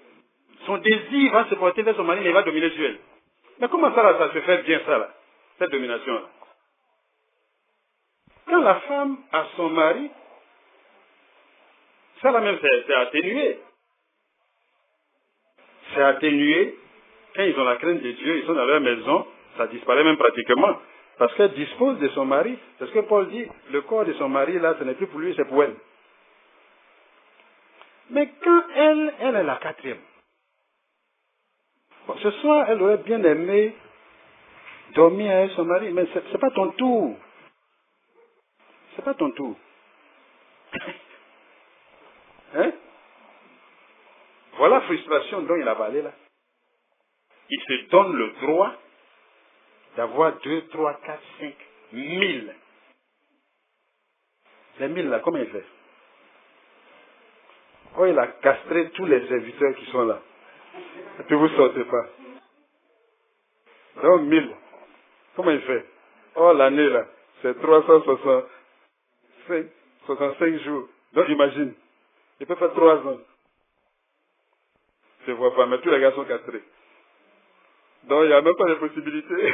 son désir va se porter vers son mari, mais il va dominer sur elle. Mais comment ça, là, ça se fait bien ça, là, cette domination-là? Quand la femme a son mari, ça là même, c'est atténué. C'est atténué. Quand ils ont la crainte de Dieu, ils sont dans leur maison, ça disparaît même pratiquement. Parce qu'elle dispose de son mari. C'est ce que Paul dit, le corps de son mari, là, ce n'est plus pour lui, c'est pour elle. Mais quand elle est la quatrième, bon, ce soir, elle aurait bien aimé dormir avec son mari, mais ce n'est pas ton tour. C'est pas ton tour. Hein? Voilà la frustration dont il a parlé là. Il se donne le droit d'avoir 2, 3, 4, 5, 1000. Les 1000 là, comment il fait? Oh, il a castré tous les serviteurs qui sont là. Et puis vous ne sortez pas. Donc 1000. Comment il fait? Oh, l'année là, c'est 365 jours. Donc imagine, il peut faire 3 ans. Je ne vois pas, mais tous les gars sont castrés. Donc il n'y a même pas de possibilité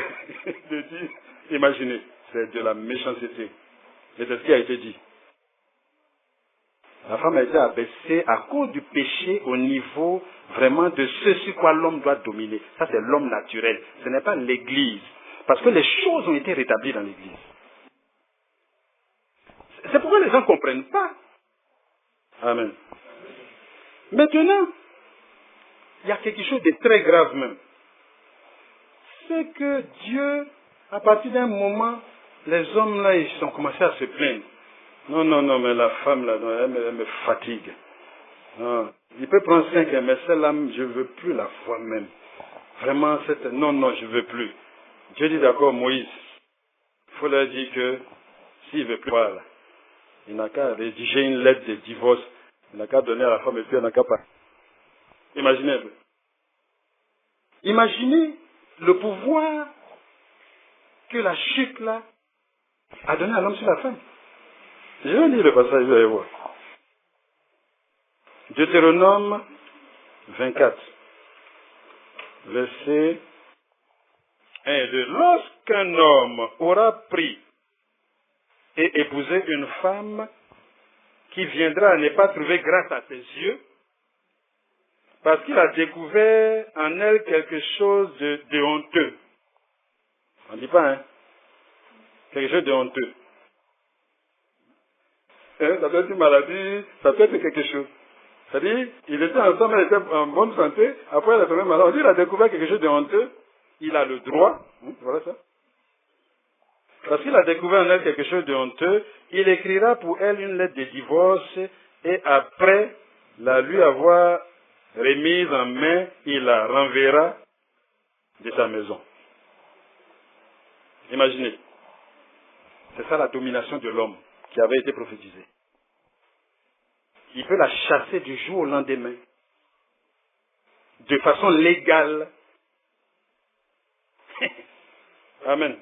de dire, imaginez, c'est de la méchanceté. Mais c'est ce qui a été dit. La femme a été abaissée à cause du péché au niveau vraiment de ce sur quoi l'homme doit dominer. Ça, c'est l'homme naturel. Ce n'est pas l'Église. Parce que les choses ont été rétablies dans l'Église. C'est pourquoi les gens ne comprennent pas. Amen. Maintenant, il y a quelque chose de très grave même. C'est que Dieu, à partir d'un moment, les hommes là, ils ont commencé à se plaindre. Non, mais la femme là, elle me fatigue. Non, il peut prendre 5, mais celle-là, je ne veux plus la voir même. Vraiment, non, je ne veux plus. Dieu dit d'accord, Moïse, il faut leur dire que s'il ne veut plus voir là, il n'a qu'à rédiger une lettre de divorce, il n'a qu'à donner à la femme et puis il n'a qu'à pas. Imaginez. Imaginez le pouvoir que la chute là a donné à l'homme sur la femme. Je vais lire le passage, vous allez voir. Deutéronome 24, verset 1 et 2. Lorsqu'un homme aura pris et épousé une femme qui viendra à ne pas trouver grâce à ses yeux, parce qu'il a découvert en elle quelque chose de honteux. On ne dit pas, hein? Quelque chose de honteux. Hein? Ça peut être une maladie, ça peut être quelque chose. C'est-à-dire, il était ensemble, il était en bonne santé, après il a tombé malade. On dit qu'il a découvert quelque chose de honteux, il a le droit, voilà ça. Parce qu'il a découvert en elle quelque chose de honteux, il écrira pour elle une lettre de divorce et après la lui avoir remise en main, il la renverra de sa maison. Imaginez. C'est ça la domination de l'homme. qui avait été prophétisée. Il peut la chasser du jour au lendemain, de façon légale. Amen.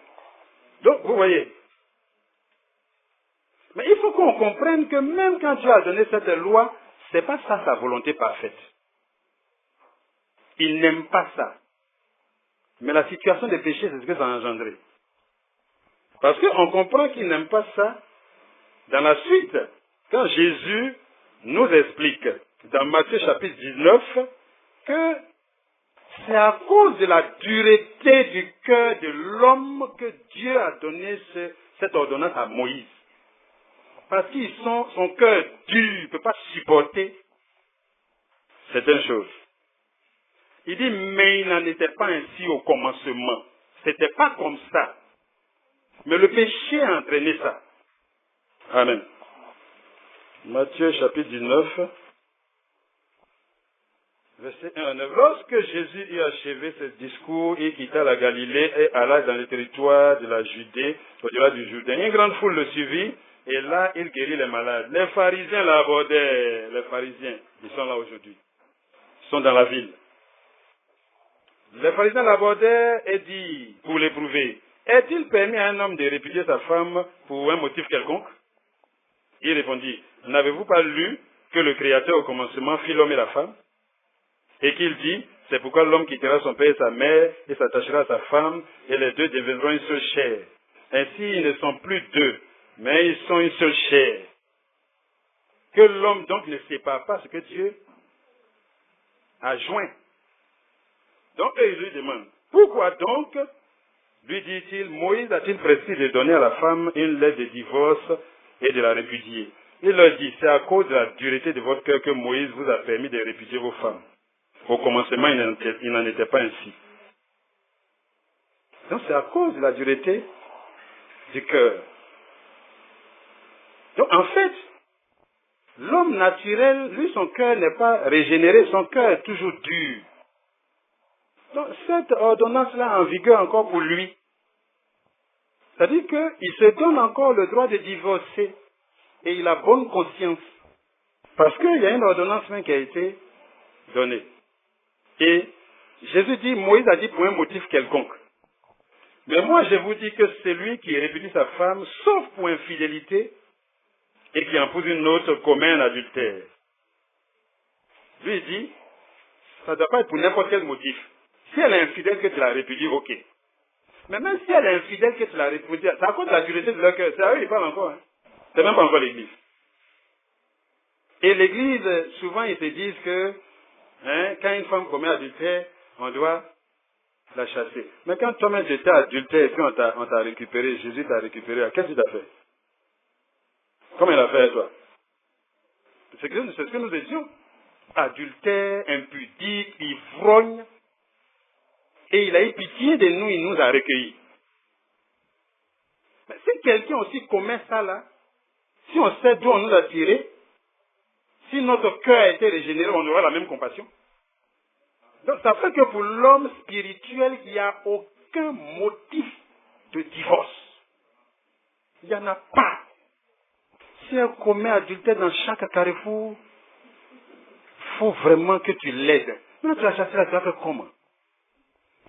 Donc, vous voyez. Mais il faut qu'on comprenne que même quand Dieu a donné cette loi, ce n'est pas ça sa volonté parfaite. Il n'aime pas ça. Mais la situation des péchés, c'est ce que ça a engendré. Parce qu'on comprend qu'il n'aime pas ça dans la suite, quand Jésus nous explique dans Matthieu chapitre 19 que c'est à cause de la dureté du cœur de l'homme que Dieu a donné cette ordonnance à Moïse. Parce qu'ils son cœur dur, ne peut pas supporter certaines choses. Il dit, mais il n'en était pas ainsi au commencement. C'était pas comme ça. Mais le péché a entraîné ça. Amen. Matthieu chapitre 19, verset 1 à 9. Lorsque Jésus eut achevé ce discours, il quitta la Galilée et alla dans le territoire de la Judée, au-delà du Jourdain. Une grande foule le suivit, et là, il guérit les malades. Les pharisiens l'abordaient. Les pharisiens, ils sont là aujourd'hui. Ils sont dans la ville. Les pharisiens l'abordaient et dit, pour l'éprouver, est-il permis à un homme de répudier sa femme pour un motif quelconque? Il répondit, n'avez-vous pas lu que le Créateur au commencement fit l'homme et la femme? Et qu'il dit, c'est pourquoi l'homme quittera son père et sa mère et s'attachera à sa femme et les deux deviendront une seule chair. Ainsi, ils ne sont plus deux, mais ils sont une seule chair. Que l'homme donc ne sépare pas ce que Dieu a joint. Donc, ils lui demandent, pourquoi donc, lui dit-il, Moïse a-t-il prescrit de donner à la femme une lettre de divorce et de la répudier? Il leur dit, c'est à cause de la dureté de votre cœur que Moïse vous a permis de répudier vos femmes. Au commencement, il n'en était pas ainsi. Donc, c'est à cause de la dureté du cœur. Donc, en fait, l'homme naturel, lui, son cœur n'est pas régénéré, son cœur est toujours dur. Donc, cette ordonnance-là en vigueur encore pour lui. C'est-à-dire qu'il se donne encore le droit de divorcer. Et il a bonne conscience. Parce qu'il y a une ordonnance même qui a été donnée. Et Jésus dit, Moïse a dit pour un motif quelconque. Mais moi, je vous dis que celui qui répudie sa femme, sauf pour infidélité, et qui en pose une autre, commet un adultère. Lui, il dit, ça ne doit pas être pour n'importe quel motif. Si elle est infidèle que tu la répudies, ok. Mais même si elle est infidèle que tu la répudies, c'est à cause de la dureté de leur cœur. C'est à eux, ils parlent encore. Hein. C'est même pas encore l'Église. Et l'Église, souvent, ils se disent que quand une femme commet adultère, on doit la chasser. Mais quand toi-même tu étais adultère et puis on t'a récupéré, Jésus t'a récupéré, qu'est-ce qu'il t'a fait? Comment il a fait à toi? C'est ce que nous disions. Adultère, impudique, ivrogne. Et il a eu pitié de nous, il nous a recueillis. Mais si quelqu'un aussi commet ça là, si on sait d'où on nous a tiré, si notre cœur a été régénéré, on aura la même compassion. Donc ça fait que pour l'homme spirituel, il n'y a aucun motif de divorce. Il n'y en a pas. Si elle commet adultère dans chaque carrefour, il faut vraiment que tu l'aides. Maintenant tu la chasses là, tu vas faire comment?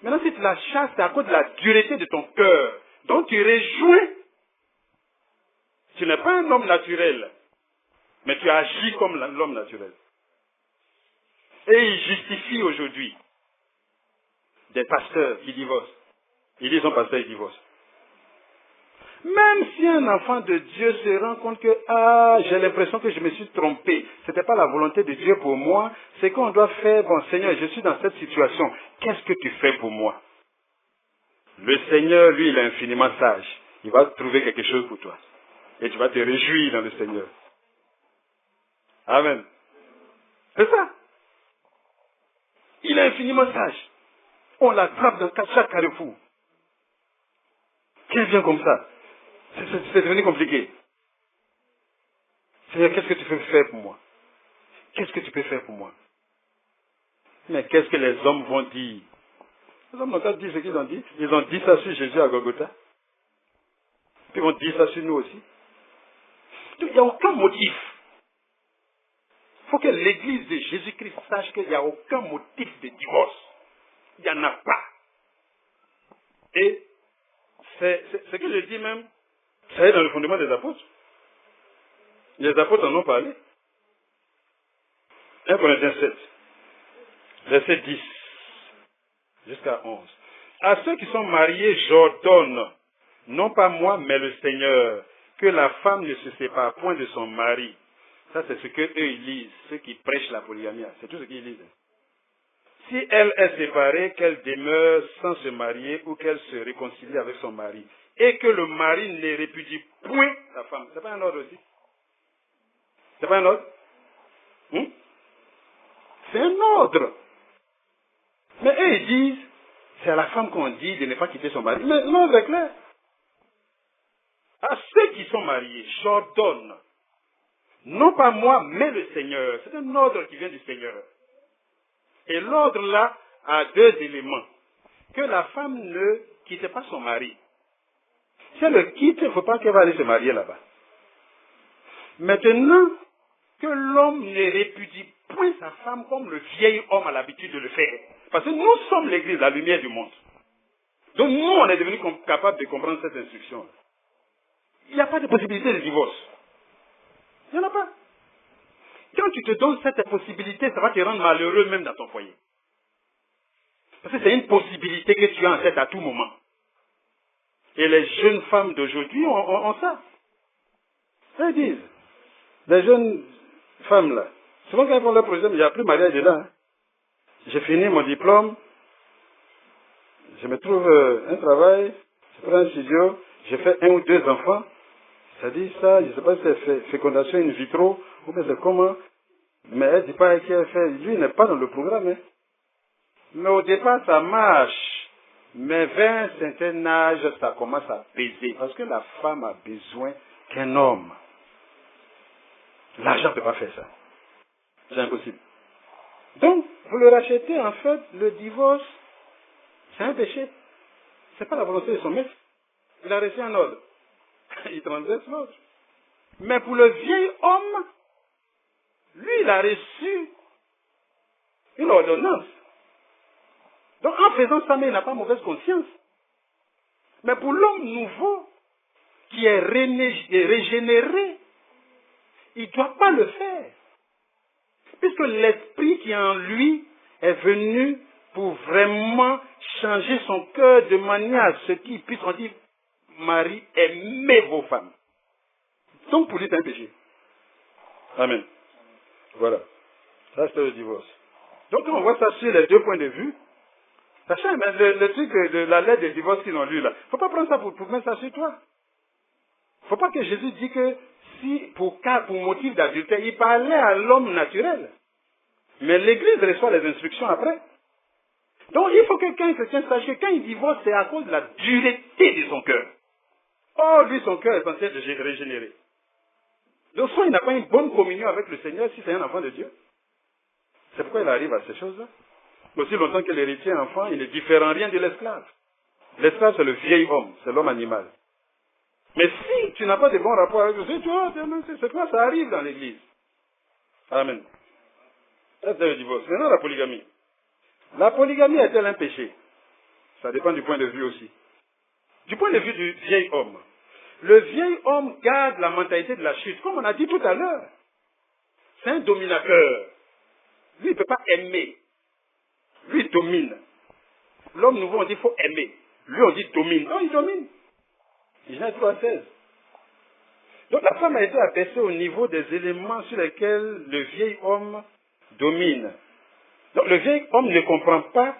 Maintenant si tu la chasses, c'est à cause de la dureté de ton cœur. Donc tu rejoins. Tu n'es pas un homme naturel, mais tu agis comme l'homme naturel. Et il justifie aujourd'hui des pasteurs qui divorcent. Ils disent son pasteur, il divorce. Même si un enfant de Dieu se rend compte que, j'ai l'impression que je me suis trompé, ce n'était pas la volonté de Dieu pour moi, c'est qu'on doit faire, bon Seigneur, je suis dans cette situation, qu'est-ce que tu fais pour moi? Le Seigneur, lui, il est infiniment sage. Il va trouver quelque chose pour toi. Et tu vas te réjouir dans le Seigneur. Amen. C'est ça. Il est infiniment sage. On l'attrape dans chaque carrefour. Qu'est-ce vient comme ça? C'est devenu compliqué. Seigneur, qu'est-ce que tu peux faire pour moi? Qu'est-ce que tu peux faire pour moi? Mais qu'est-ce que les hommes vont dire? Les hommes n'ont pas dit ce qu'ils ont dit. Ils ont dit ça sur Jésus à Golgotha. Puis ils vont dire ça sur nous aussi. Il n'y a aucun motif. Il faut que l'Église de Jésus-Christ sache qu'il n'y a aucun motif de divorce. Il n'y en a pas. Et c'est ce que je dis même, ça est dans le fondement des apôtres. Les apôtres en ont parlé. 1 Corinthiens 7, verset 10 jusqu'à 11. À ceux qui sont mariés, j'ordonne, non pas moi, mais le Seigneur, que la femme ne se sépare point de son mari. Ça, c'est ce qu'eux, ils lisent, ceux qui prêchent la polygamie. C'est tout ce qu'ils lisent. Si elle est séparée, qu'elle demeure sans se marier ou qu'elle se réconcilie avec son mari. Et que le mari ne répudie point la femme. C'est pas un ordre aussi? C'est pas un ordre? C'est un ordre. Mais eux, ils disent, c'est à la femme qu'on dit de ne pas quitter son mari. Mais l'ordre est clair. À ceux qui sont mariés, j'ordonne. Non pas moi, mais le Seigneur. C'est un ordre qui vient du Seigneur. Et l'ordre là a deux éléments. Que la femme ne quitte pas son mari. Si elle le quitte, il ne faut pas qu'elle va aller se marier là-bas. Maintenant, que l'homme ne répudie point sa femme comme le vieil homme a l'habitude de le faire. Parce que nous sommes l'Église, la lumière du monde. Donc nous, on est devenus capables de comprendre cette instruction. Il n'y a pas de possibilité de divorce. Il n'y en a pas. Quand tu te donnes cette possibilité, ça va te rendre malheureux même dans ton foyer. Parce que c'est une possibilité que tu as en tête à tout moment. Et les jeunes femmes d'aujourd'hui ont ça. Elles disent, les jeunes femmes là, souvent quand elles font leur projet, il n'y a plus mariage dedans. Hein. J'ai fini mon diplôme, je me trouve un travail, je prends un studio, j'ai fait 1 ou 2 enfants. Ça dit ça, je ne sais pas si c'est fécondation in vitro, ou bien c'est comment. Mais elle ne dit pas qu'elle fait. Lui, il n'est pas dans le programme. Hein. Mais au départ, ça marche. Mais vers un certain âge, ça commence à peser. Parce que la femme a besoin qu'un homme. L'argent ne peut pas faire ça. C'est impossible. Donc, vous le rachetez, en fait, le divorce, c'est un péché. Ce n'est pas la volonté de son maître. Il a reçu un ordre. Il transgresse l'autre. Mais pour le vieil homme, lui, il a reçu une ordonnance. Donc, en faisant ça, mais il n'a pas mauvaise conscience. Mais pour l'homme nouveau, qui est régénéré, il ne doit pas le faire. Puisque l'esprit qui est en lui est venu pour vraiment changer son cœur de manière à ce qu'il puisse, on dit, Marie, aimez vos femmes. Donc pour lui, c'est un péché. Amen. Voilà. Ça, c'est le divorce. Donc on voit ça sur les deux points de vue. Sachez, mais le truc de la lettre de divorce qu'ils ont lu là, il ne faut pas prendre ça pour mettre ça sur toi. Il ne faut pas que Jésus dise que si, pour motif d'adultère, il parlait à l'homme naturel. Mais l'Église reçoit les instructions après. Donc il faut que quand un chrétien sache que quand il divorce, c'est à cause de la dureté de son cœur. Or, lui, son cœur est censé être régénéré. Donc, soit il n'a pas une bonne communion avec le Seigneur si c'est un enfant de Dieu. C'est pourquoi il arrive à ces choses-là. Aussi longtemps que l'héritier enfant, il ne diffère rien de l'esclave. L'esclave, c'est le vieil homme, c'est l'homme animal. Mais si tu n'as pas de bons rapports avec le Seigneur, c'est quoi ça arrive dans l'Église. Amen. Ça, c'est le divorce. Maintenant, la polygamie. La polygamie est-elle un péché? Ça dépend du point de vue aussi. Du point de vue du vieil homme, le vieil homme garde la mentalité de la chute, comme on a dit tout à l'heure. C'est un dominateur. Lui, il ne peut pas aimer. Lui, il domine. L'homme nouveau, on dit qu'il faut aimer. Lui, on dit domine. Non, il domine. Genèse 3:16. Donc la femme a été abaissée au niveau des éléments sur lesquels le vieil homme domine. Donc le vieil homme ne comprend pas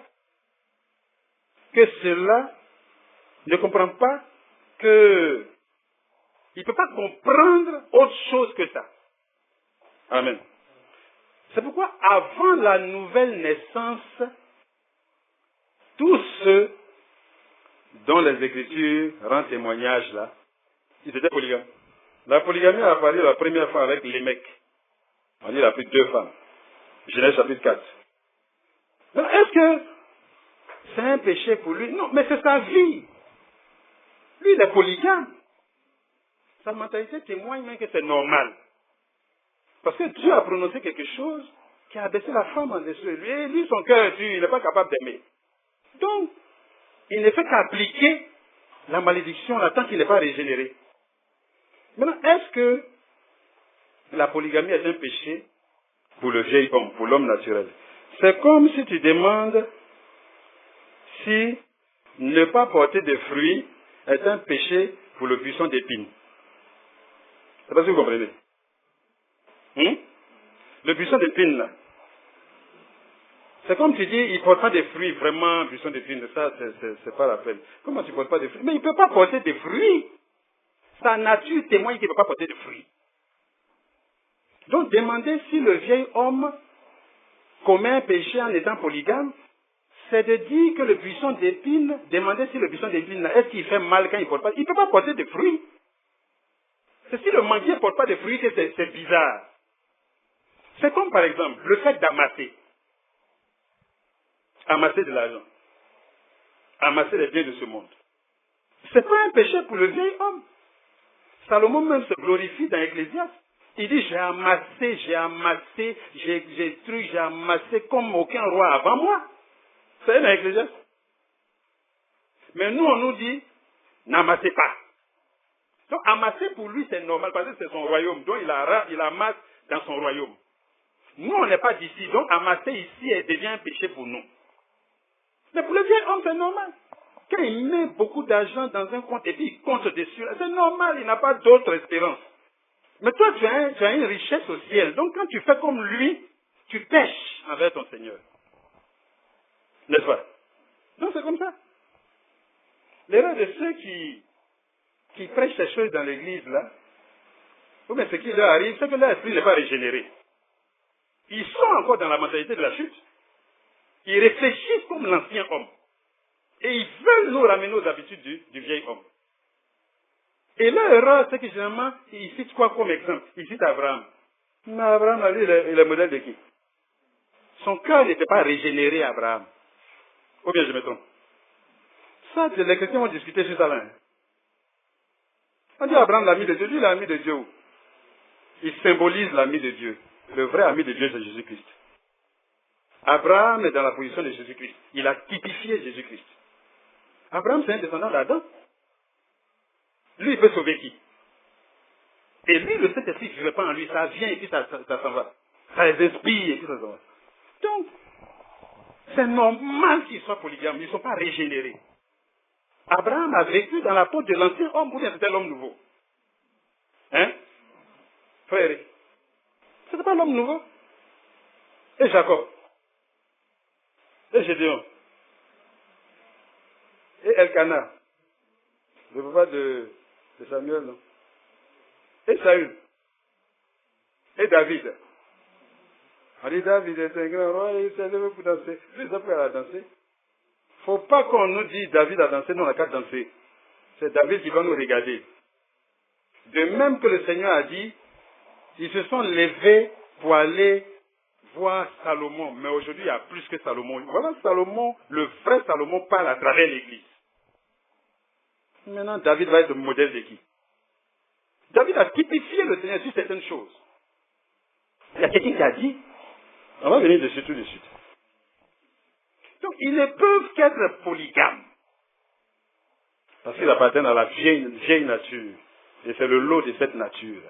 que cela, ne comprend pas que il ne peut pas comprendre autre chose que ça. Amen. C'est pourquoi avant la nouvelle naissance, tous ceux dont les Écritures rendent témoignage là, ils étaient polygames. La polygamie a apparu la première fois avec Lémec. On dit qu'il a pris 2 femmes. Genèse chapitre 4. Donc est-ce que c'est un péché pour lui? Non, mais c'est sa vie. Lui, il est polygame. sa mentalité témoigne même que c'est normal. Parce que Dieu a prononcé quelque chose qui a abaissé la femme en dessous de lui. Et lui, son cœur est dur, il n'est pas capable d'aimer. Donc, il ne fait qu'appliquer la malédiction là tant qu'il n'est pas régénéré. Maintenant, est-ce que la polygamie est un péché pour le vieil homme, pour l'homme naturel? C'est comme si tu demandes si ne pas porter de fruits est un péché pour le buisson d'épines. Je ne sais pas si vous comprenez. Le buisson d'épines, là. C'est comme tu dis, il ne porte pas de fruits, vraiment, buisson d'épines. Ça, c'est pas la peine. Comment tu ne portes pas de fruits? Mais il ne peut pas porter de fruits. Sa nature témoigne qu'il ne peut pas porter de fruits. Donc, demander si le vieil homme commet un péché en étant polygame, c'est de dire que le buisson d'épines, demander si le buisson d'épines, est-ce qu'il fait mal quand il ne porte pas? Il ne peut pas porter de fruits. C'est si le manguier ne porte pas de fruits que c'est bizarre. C'est comme, par exemple, le fait d'amasser. Amasser de l'argent. Amasser les biens de ce monde. Ce n'est pas un péché pour le vieil homme. Salomon même se glorifie dans Ecclésiaste. Il dit, j'ai amassé, j'ai amassé comme aucun roi avant moi. C'est dans Ecclésiaste. Mais nous, on nous dit, n'amassez pas. Donc, amasser pour lui, c'est normal parce que c'est son royaume. Donc, il amasse dans son royaume. Nous, on n'est pas d'ici. Donc, amasser ici, elle devient un péché pour nous. Mais pour le vieil homme, c'est normal. Quand il met beaucoup d'argent dans un compte et puis il compte dessus, c'est normal, il n'a pas d'autre espérance. Mais toi, tu as une richesse au ciel. Donc, quand tu fais comme lui, tu pèches envers ton Seigneur. N'est-ce pas? Donc, c'est comme ça. L'erreur de ceux qui prêchent ces choses dans l'église, là, ou bien ce qui leur arrive, c'est que leur esprit n'est pas régénéré. Ils sont encore dans la mentalité de la chute. Ils réfléchissent comme l'ancien homme. Et ils veulent nous ramener aux habitudes du vieil homme. Et leur erreur, c'est que généralement, ils citent quoi comme exemple? Ils citent Abraham. Mais Abraham, lui, il est le modèle de qui? Son cœur n'était pas régénéré, Abraham. Ou bien je me trompe? Ça, les chrétiens vont discuter sur ça là. On dit Abraham l'ami de Dieu. Lui, l'ami de Dieu. Il symbolise l'ami de Dieu. Le vrai ami de Dieu, c'est Jésus-Christ. Abraham est dans la position de Jésus-Christ. Il a typifié Jésus-Christ. Abraham, c'est un descendant d'Adam. Lui, il peut sauver qui? Et lui, le Saint-Esprit ne vivait pas en lui. Ça vient et puis ça s'en va. Ça les inspire et puis ça s'en va. Donc, c'est normal qu'ils soient polygames. Ils ne sont pas régénérés. Abraham a vécu dans la peau de l'ancien homme ou bien c'était l'homme nouveau? Hein? Frère, c'était pas l'homme nouveau? Et Jacob? Et Gédéon? Et Elkanah? Le papa de Samuel, non? Et Saül? Et David? On dit David est un grand roi et il s'est levé pour danser. Lui, il a danser. Faut pas qu'on nous dise David a dansé, nous on n'a qu'à danser. C'est David qui va nous regarder. De même que le Seigneur a dit, ils se sont levés pour aller voir Salomon. Mais aujourd'hui, il y a plus que Salomon. Voilà Salomon, le vrai Salomon parle à travers l'Église. Maintenant, David va être le modèle de qui? David a typifié le Seigneur sur certaines choses. Il y a quelqu'un qui a dit, on va venir dessus tout de suite. Donc, ils ne peuvent qu'être polygames. Parce qu'ils appartiennent à la vieille nature. Et c'est le lot de cette nature.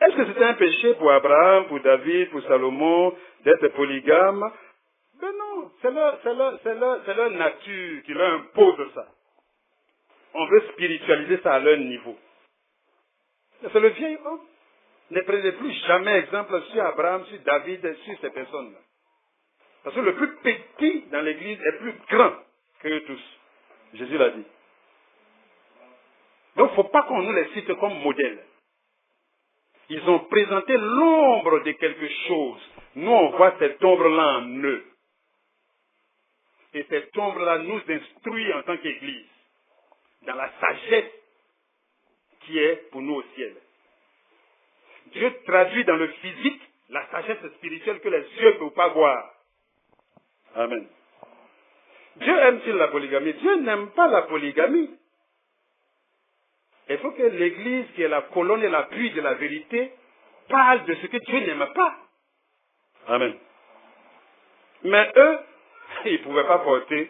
Est-ce que c'était un péché pour Abraham, pour David, pour Salomon, d'être polygame? Ben non, c'est leur nature qui leur impose ça. On veut spiritualiser ça à leur niveau. C'est le vieil homme. Ne prenez plus jamais exemple sur Abraham, sur David, sur ces personnes-là. Parce que le plus petit dans l'église est plus grand que eux tous. Jésus l'a dit. Donc, il ne faut pas qu'on nous les cite comme modèles. Ils ont présenté l'ombre de quelque chose. Nous, on voit cette ombre-là en eux. Et cette ombre-là nous instruit en tant qu'Église dans la sagesse qui est pour nous au ciel. Dieu traduit dans le physique la sagesse spirituelle que les yeux ne peuvent pas voir. Amen. Dieu aime-t-il la polygamie? Dieu n'aime pas la polygamie. Il faut que l'Église, qui est la colonne et l'appui de la vérité, parle de ce que Dieu n'aime pas. Amen. Mais eux, ils ne pouvaient pas porter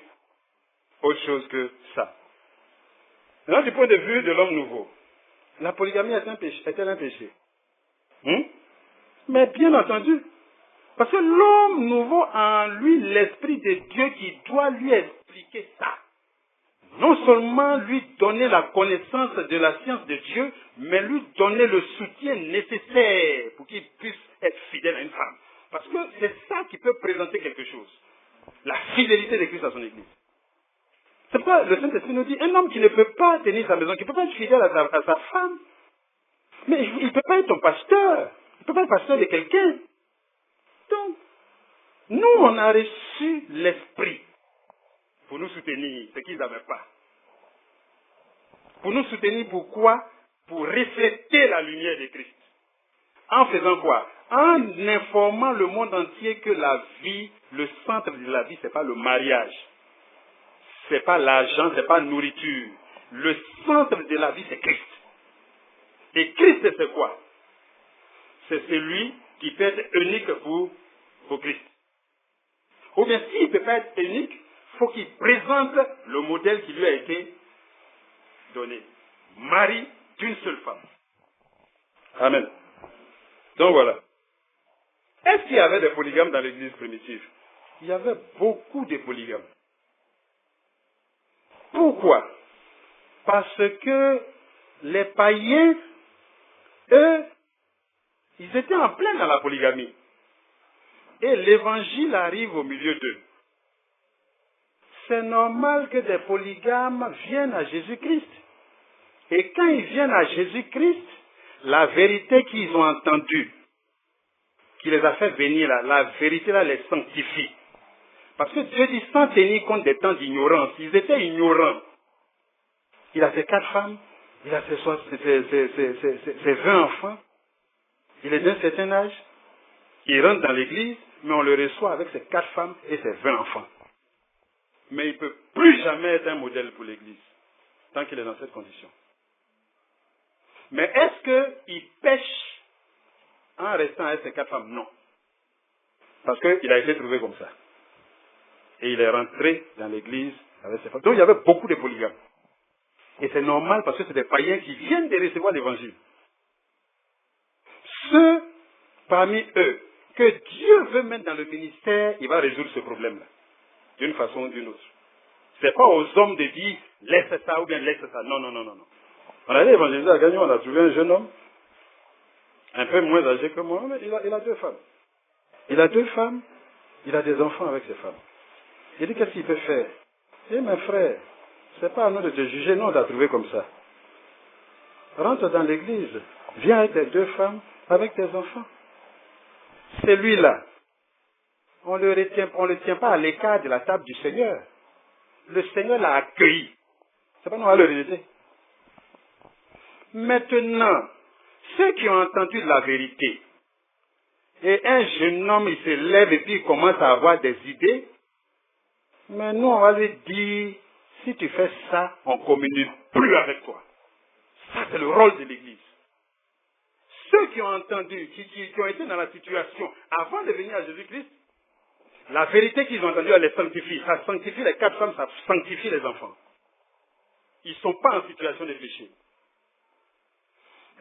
autre chose que ça. Maintenant, du point de vue de l'homme nouveau, la polygamie est-elle un péché? Mais bien entendu, parce que l'homme nouveau a en lui l'Esprit de Dieu qui doit lui expliquer ça. Non seulement lui donner la connaissance de la science de Dieu, mais lui donner le soutien nécessaire pour qu'il puisse être fidèle à une femme. Parce que c'est ça qui peut présenter quelque chose. La fidélité de Christ à son Église. C'est pourquoi le Saint-Esprit nous dit, un homme qui ne peut pas tenir sa maison, qui ne peut pas être fidèle à sa femme, mais il ne peut pas être ton pasteur. Il ne peut pas être pasteur de quelqu'un. Donc, nous, on a reçu l'Esprit pour nous soutenir, ce qu'ils n'avaient pas. Pour nous soutenir, pourquoi? Pour refléter la lumière de Christ. En faisant quoi? En informant le monde entier que la vie, le centre de la vie, ce n'est pas le mariage. Ce n'est pas l'argent, ce n'est pas la nourriture. Le centre de la vie, c'est Christ. Et Christ, c'est quoi? C'est celui qui peut être unique pour Christ. Ou bien s'il ne peut pas être unique, il faut qu'il présente le modèle qui lui a été donné. Mari d'une seule femme. Amen. Donc voilà. Est-ce qu'il y avait des polygames dans l'église primitive? Il y avait beaucoup de polygames. Pourquoi? Parce que les païens, eux, ils étaient en plein dans la polygamie. Et l'évangile arrive au milieu d'eux. C'est normal que des polygames viennent à Jésus-Christ. Et quand ils viennent à Jésus-Christ, la vérité qu'ils ont entendue, qui les a fait venir là, la vérité là les sanctifie. Parce que Dieu dit sans tenir compte des temps d'ignorance. Ils étaient ignorants. Il a ses 4 femmes, il a ses 20 enfants, il est d'un certain âge, il rentre dans l'église, mais on le reçoit avec ses 4 femmes et ses 20 enfants. Mais il ne peut plus jamais être un modèle pour l'église, tant qu'il est dans cette condition. Mais est-ce qu'il pêche en restant avec ses 4 femmes? Non. Parce qu'il a été trouvé comme ça. Et il est rentré dans l'église avec ses femmes. Donc il y avait beaucoup de polygames. Et c'est normal parce que c'est des païens qui viennent de recevoir l'évangile. Ceux parmi eux que Dieu veut mettre dans le ministère, il va résoudre ce problème-là. D'une façon ou d'une autre. Ce n'est pas aux hommes de dire laisse ça ou bien laisse ça. Non, non, non, non, non. On allait évangéliser à Gagnon, on a trouvé un jeune homme, un peu moins âgé que moi, mais il a 2 femmes. Il a 2 femmes, il a des enfants avec ses femmes. Il dit qu'est-ce qu'il peut faire? Eh mes frères, ce n'est pas à nous de te juger, nous on t'a trouvé comme ça. Rentre dans l'église, viens avec tes 2 femmes, avec tes enfants. Celui-là, on ne le tient pas à l'écart de la table du Seigneur. Le Seigneur l'a accueilli. C'est pas nous à le rejeter. Maintenant, ceux qui ont entendu de la vérité, et un jeune homme, il se lève et puis il commence à avoir des idées, mais nous, on va lui dire, si tu fais ça, on ne communique plus avec toi. Ça, c'est le rôle de l'Église. Ceux qui ont entendu, qui ont été dans la situation avant de venir à Jésus-Christ, la vérité qu'ils ont entendue, elle les sanctifie. Ça sanctifie les 4 femmes, ça sanctifie les enfants. Ils ne sont pas en situation de péché.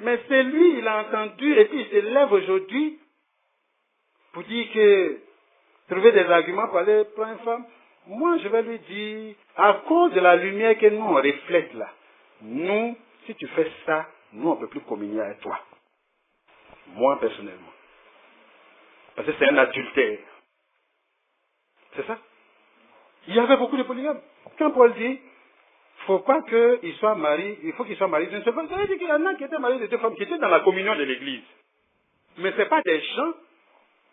Mais c'est lui, il a entendu, et puis il se lève aujourd'hui pour dire que, trouver des arguments pour aller prendre une femme. Moi, je vais lui dire, à cause de la lumière que nous, on reflète là, nous, si tu fais ça, nous, on ne peut plus communier avec toi. Moi, personnellement. Parce que c'est un adultère. C'est ça. Il y avait beaucoup de polygames. Quand Paul dit, il ne faut pas qu'il soit marié, il faut qu'il soit marié d'une seule femme. Ça veut dire qu'il y en a qui étaient mariés de 2 femmes, qui étaient dans la communion de l'Église. Mais ce n'est pas des gens.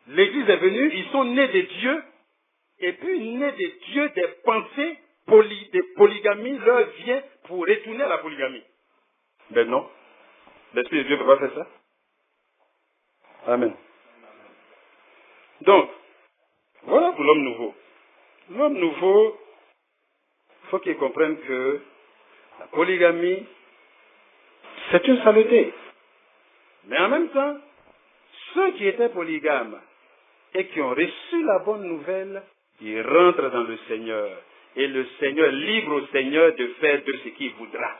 L'Église est venue, ils sont nés de Dieu, et puis nés de Dieu, des pensées de polygamie leur vient pour retourner à la polygamie. Ben non. L'Esprit de Dieu ne peut pas faire ça. Amen. Donc, voilà pour l'homme nouveau. L'homme nouveau, il faut qu'il comprenne que la polygamie C'est une saleté. Mais en même temps, ceux qui étaient polygames et qui ont reçu la bonne nouvelle, ils rentrent dans le Seigneur. Et le Seigneur libre au Seigneur de faire de ce qu'il voudra.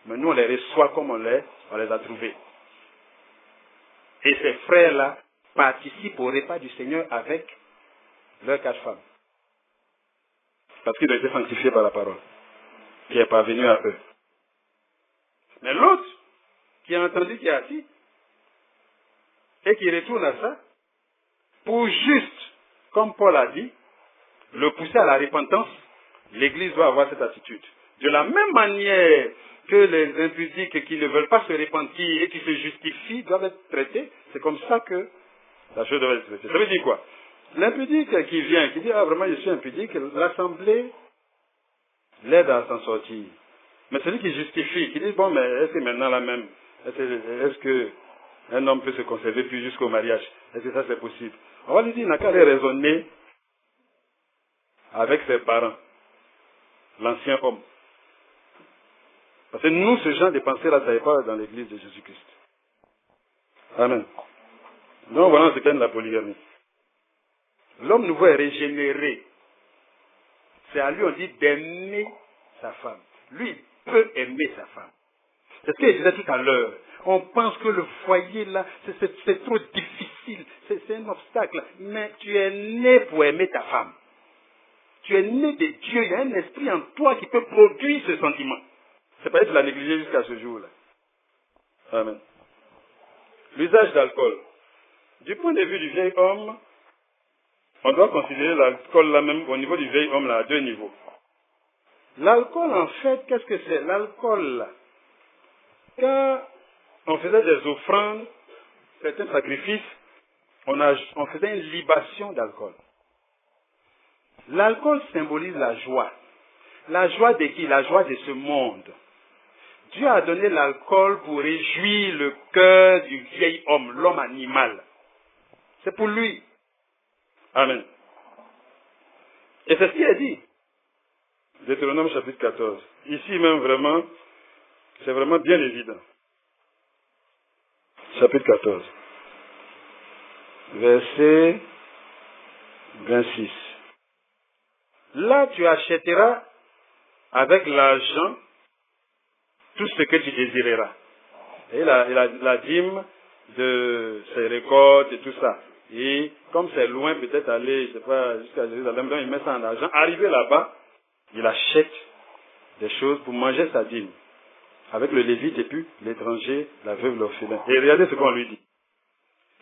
Mais nous, on les reçoit comme on les a trouvés. Et ces frères-là participent au repas du Seigneur avec leur quatre-femmes. Parce qu'ils ont été sanctifiés par la parole, qui est parvenue à eux. Mais l'autre, qui a entendu, qui est assis, et qui retourne à ça, pour juste, comme Paul a dit, le pousser à la repentance, l'Église doit avoir cette attitude. De la même manière que les impudiques qui ne veulent pas se repentir et qui se justifient doivent être traités, c'est comme ça que la chose doit être traitée. Ça veut dire quoi? L'impudique qui vient, qui dit, ah vraiment je suis impudique, l'Assemblée l'aide à s'en sortir. Mais celui qui justifie, qui dit, bon mais est-ce que maintenant là même, est-ce que un homme peut se conserver puis jusqu'au mariage? Est-ce que ça c'est possible? On va lui dire, il n'a qu'à aller raisonner avec ses parents, l'ancien homme. Parce que nous, ce genre de pensée-là, ça n'est pas dans l'église de Jésus-Christ. Amen. Donc voilà ce qu'est la polygamie. L'homme nouveau est régénéré. C'est à lui, on dit, d'aimer sa femme. Lui, il peut aimer sa femme. C'est ce que je disais tout à l'heure. On pense que le foyer, là, c'est trop difficile. C'est un obstacle. Mais tu es né pour aimer ta femme. Tu es né de Dieu. Il y a un esprit en toi qui peut produire ce sentiment. C'est pas être la négliger jusqu'à ce jour-là. Amen. L'usage d'alcool. Du point de vue du vieil homme, on doit considérer l'alcool là même au niveau du vieil homme là à deux niveaux. L'alcool en fait, qu'est-ce que c'est? L'alcool là, quand on faisait des offrandes, certains sacrifices, on faisait une libation d'alcool. L'alcool symbolise la joie. La joie de qui? La joie de ce monde. Dieu a donné l'alcool pour réjouir le cœur du vieil homme, l'homme animal. C'est pour lui. Amen. Et c'est ce qu'il a dit. Deutéronome chapitre 14. Ici même vraiment, c'est vraiment bien évident. Chapitre 14. Verset 26. Là, tu achèteras avec l'argent tout ce que tu désireras. Et la dîme de ses récoltes et tout ça. Et comme c'est loin, peut-être aller, je sais pas, jusqu'à Jérusalem, donc il met ça en argent. Arrivé là-bas, il achète des choses pour manger sa dîme. Avec le lévite et puis l'étranger, la veuve, l'orphelin. Et regardez ce qu'on lui dit.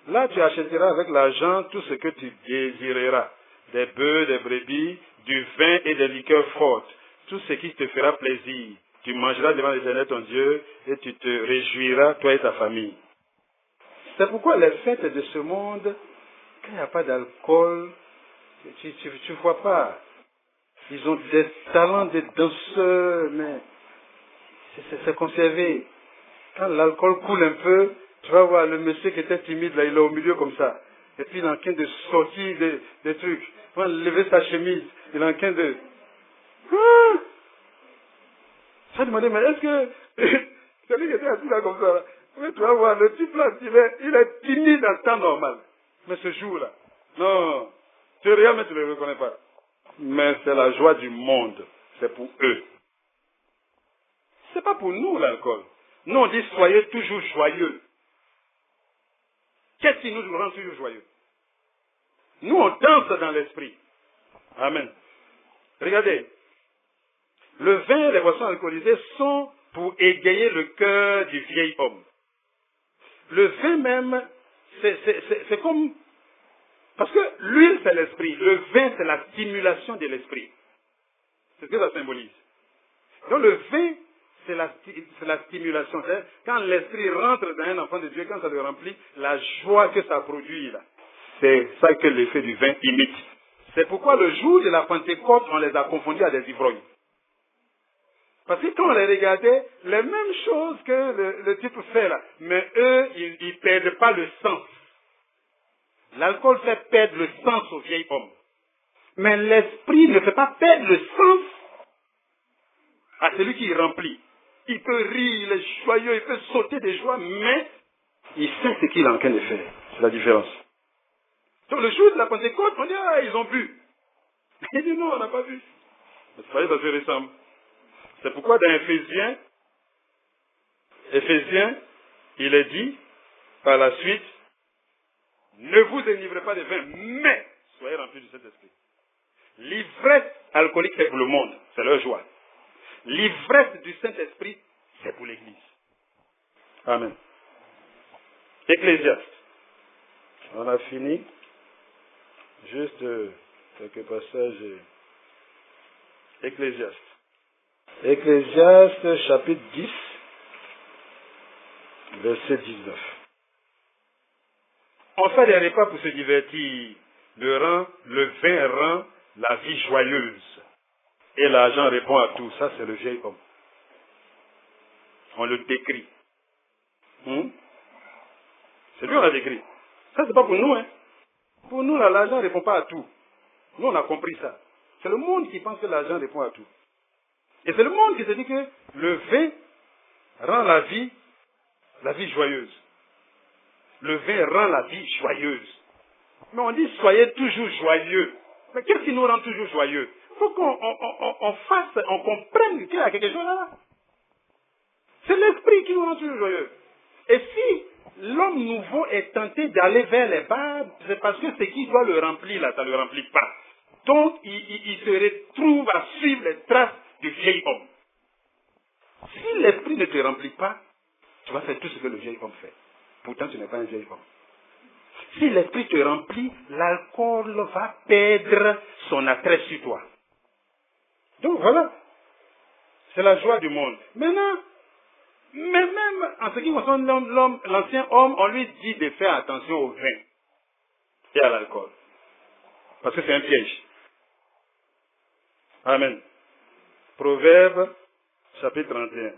Là, tu achèteras avec l'argent tout ce que tu désireras. Des bœufs, des brebis, du vin et des liqueurs fortes. Tout ce qui te fera plaisir. Tu mangeras devant l'Éternel ton Dieu et tu te réjouiras, toi et ta famille. C'est pourquoi les fêtes de ce monde, quand il n'y a pas d'alcool, tu ne vois pas. Ils ont des talents de danseurs, mais c'est conservé. Quand l'alcool coule un peu, tu vas voir le monsieur qui était timide, là, il est au milieu comme ça. Et puis il est en train de sortir des trucs. Il va lever sa chemise, il est en train de... Ah! Ça demandé, mais est-ce que celui qui était assis là comme ça, là, mais tu vas voir, le type là, il est timide en temps normal. Mais ce jour-là, non, tu regardes mais tu ne le reconnais pas. Mais c'est la joie du monde, c'est pour eux. C'est pas pour nous l'alcool. Nous on dit soyez toujours joyeux. Qu'est-ce qui nous rend toujours joyeux? Nous on danse dans l'esprit. Amen. Regardez. Le vin et les boissons alcoolisées sont pour égayer le cœur du vieil homme. Le vin même, c'est comme... Parce que l'huile, c'est l'esprit. Le vin, c'est la stimulation de l'esprit. C'est ce que ça symbolise. Donc le vin, c'est la stimulation. C'est quand l'esprit rentre dans un enfant de Dieu, quand ça le remplit, la joie que ça produit, là, c'est ça que l'effet du vin imite. C'est pourquoi le jour de la Pentecôte, on les a confondus à des ivrognes. Parce que quand on les regardait, les mêmes choses que le type fait là, mais eux, ils ne perdent pas le sens. L'alcool fait perdre le sens au vieil homme. Mais l'esprit ne fait pas perdre le sens à celui qui remplit. il peut rire, il est joyeux, il peut sauter de joie, mais il sait ce qu'il est en train de faire. C'est la différence. Donc le jour de la Pentecôte, on dit, ah, ils ont bu. Il dit, non, on n'a pas vu. Mais ça se ressemble. C'est pourquoi dans Éphésiens, il est dit, par la suite, ne vous enivrez pas de vin, mais soyez remplis du Saint-Esprit. L'ivresse alcoolique, c'est pour le monde, c'est leur joie. L'ivresse du Saint-Esprit, c'est pour l'Église. Amen. Ecclésiaste. On a fini. Juste quelques passages. Ecclésiaste. Ecclésiaste, chapitre 10, verset 19. On fait des repas pour se divertir. Le vin rend la vie joyeuse. Et l'argent répond à tout. Ça, c'est le vieil homme. On le décrit. C'est lui on l'a décrit. Ça, c'est pas pour nous, hein. Pour nous, là, l'argent ne répond pas à tout. Nous, on a compris ça. C'est le monde qui pense que l'argent répond à tout. Et c'est le monde qui se dit que le vin rend la vie joyeuse. Le vin rend la vie joyeuse. Mais on dit soyez toujours joyeux. Mais qu'est-ce qui nous rend toujours joyeux? Il faut qu'on comprenne qu'il y a quelque chose là. C'est l'esprit qui nous rend toujours joyeux. Et si l'homme nouveau est tenté d'aller vers les bas, c'est parce que ce qui doit le remplir là, ça ne le remplit pas. Donc il se retrouve à suivre les traces du vieil homme. Si l'esprit ne te remplit pas, tu vas faire tout ce que le vieil homme fait. Pourtant, tu n'es pas un vieil homme. Si l'esprit te remplit, l'alcool va perdre son attrait sur toi. Donc voilà, c'est la joie du monde. Maintenant, mais même en ce qui concerne l'ancien homme, on lui dit de faire attention au vin et à l'alcool. Parce que c'est un piège. Amen. Proverbe, chapitre 31.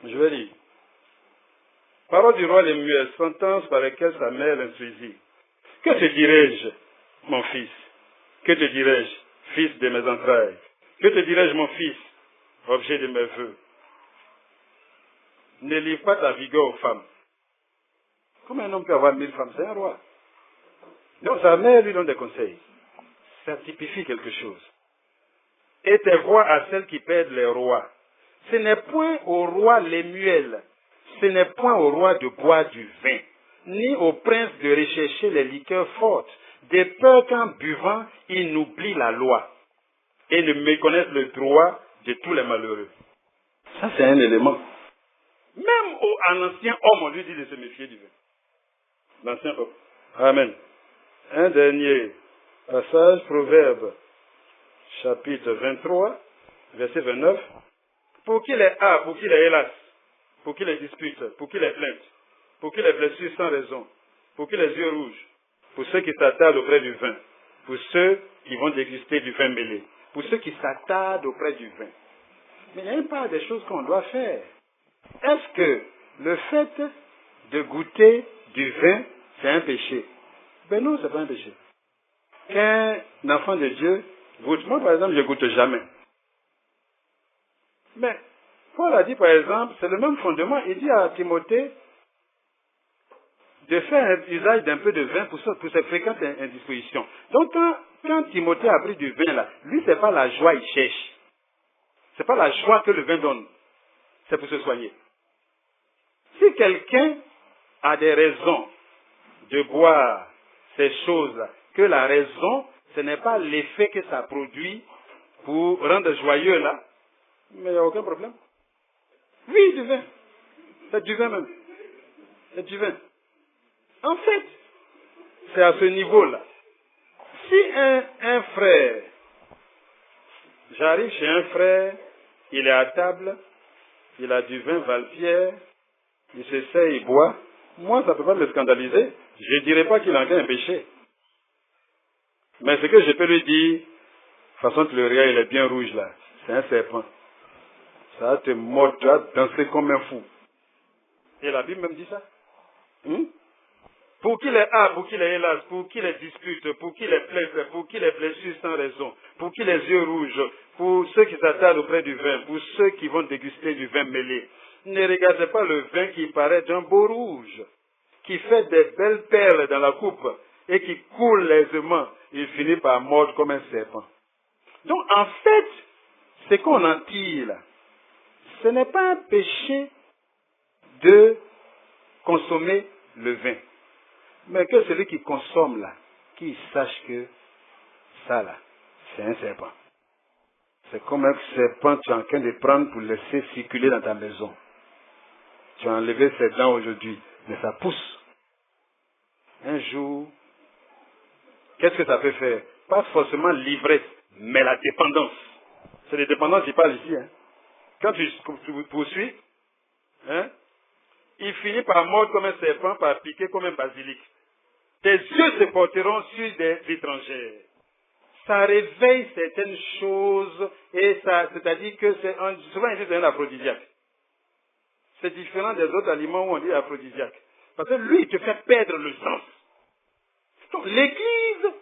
Je vais lire. Parole du roi Lemuel, sentence par laquelle sa mère l'instruisit. Que te dirai-je, mon fils? Que te dirai-je, fils de mes entrailles? Que te dirai-je, mon fils, objet de mes vœux? Ne livre pas ta vigueur aux femmes. Comment un homme peut avoir 1000 femmes? C'est un roi. Donc sa mère lui donne des conseils. Ça typifie quelque chose. Et tes voix à celles qui perdent les rois. Ce n'est point au roi Lemuel, ce n'est point au roi de boire du vin, ni au prince de rechercher les liqueurs fortes, de peur qu'en buvant, il n'oublie la loi et ne méconnaisse le droit de tous les malheureux. Ça, c'est un élément. Même à l'ancien homme, on lui dit de se méfier du vin. L'ancien homme. Amen. Un dernier passage, Proverbe, chapitre 23, verset 29. Pour qui les a, pour qui les hélas, pour qui les disputes, pour qui les plaintes, pour qui les blessures sans raison, pour qui les yeux rouges, pour ceux qui s'attardent auprès du vin, pour ceux qui vont déguster du vin mêlé, pour ceux qui s'attardent auprès du vin. Mais il y a une part des choses qu'on doit faire. Est-ce que le fait de goûter du vin, c'est un péché? Ben non, c'est pas un péché. Qu'un enfant de Dieu goûte, moi par exemple, je ne goûte jamais. Mais Paul a dit par exemple, c'est le même fondement, il dit à Timothée de faire un usage d'un peu de vin pour ses fréquentes indispositions. Donc quand Timothée a pris du vin là, lui c'est pas la joie il cherche. C'est pas la joie que le vin donne. C'est pour se soigner. Si quelqu'un a des raisons de boire ces choses-là, que la raison, ce n'est pas l'effet que ça produit pour rendre joyeux là, mais il n'y a aucun problème. Oui, du vin. C'est du vin même. C'est du vin. En fait, c'est à ce niveau-là. Si un frère, j'arrive chez un frère, il est à table, il a du vin Valpierre, il s'essaye, il boit, moi ça ne peut pas me scandaliser. Je ne dirais pas qu'il en a un péché. Mais ce que je peux lui dire, de toute façon que le regard il est bien rouge là, c'est un serpent. Ça va te mordre, tu vas danser comme un fou. Et la Bible même dit ça. pour qui les a, pour qui les hélas, pour qui les dispute, pour qui les plaise, pour qui les blessures sans raison, pour qui les yeux rouges, pour ceux qui s'attardent auprès du vin, pour ceux qui vont déguster du vin mêlé. Ne regardez pas le vin qui paraît d'un beau rouge, qui fait des belles perles dans la coupe et qui coule aisément. Il finit par mordre comme un serpent. Donc en fait, ce qu'on en tire là, ce n'est pas un péché de consommer le vin. Mais que celui qui consomme là, qu'il sache que ça là, c'est un serpent. C'est comme un serpent que tu es en train de prendre pour laisser circuler dans ta maison. Tu as enlevé ses dents aujourd'hui, mais ça pousse. Un jour, qu'est-ce que ça peut faire? Pas forcément l'ivresse, mais la dépendance. C'est les dépendances qui parlent ici. Hein. Quand tu poursuis, hein, il finit par mordre comme un serpent, par piquer comme un basilic. Tes yeux se porteront sur des étrangères. Ça réveille certaines choses, et ça, c'est-à-dire que souvent c'est un aphrodisiaque. C'est différent des autres aliments où on dit aphrodisiaque. Parce que lui, il te fait perdre le sens. Donc, l'Église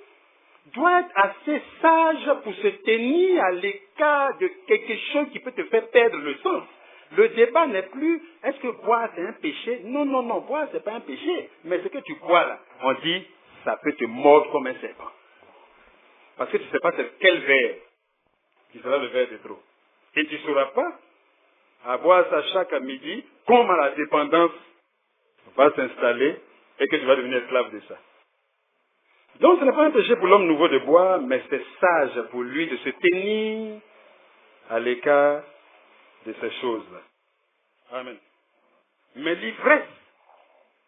doit être assez sage pour se tenir à l'écart de quelque chose qui peut te faire perdre le sens. Le débat n'est plus, est-ce que boire c'est un péché? Non, non, non, boire c'est pas un péché. Mais ce que tu bois là, on dit, ça peut te mordre comme un serpent. Parce que tu ne sais pas c'est quel verre qui sera le verre de trop. Et tu ne sauras pas à boire ça chaque midi, comment la dépendance va s'installer et que tu vas devenir esclave de ça. Donc ce n'est pas un péché pour l'homme nouveau de boire, mais c'est sage pour lui de se tenir à l'écart de ces choses-là. Amen. Mais l'ivresse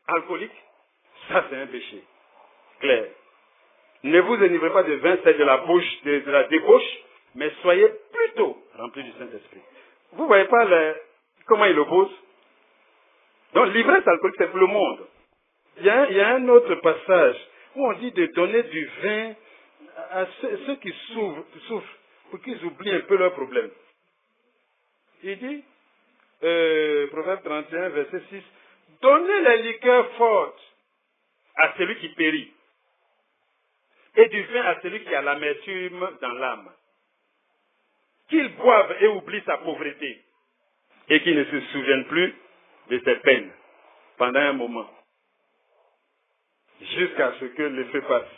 alcoolique, ça c'est un péché. Clair. Ne vous enivrez pas de vin, c'est de la bouche, de la débauche, mais soyez plutôt remplis du Saint-Esprit. Vous ne voyez pas comment il oppose? Donc l'ivresse alcoolique, c'est pour le monde. Il y a un autre passage où on dit de donner du vin à ceux qui souffrent pour qu'ils oublient un peu leurs problèmes. Il dit, Proverbe 31, verset 6, donnez les liqueurs fortes à celui qui périt, et du vin à celui qui a l'amertume dans l'âme. Qu'il boive et oublie sa pauvreté, et qu'il ne se souvienne plus de ses peines pendant un moment, jusqu'à ce que l'effet passe.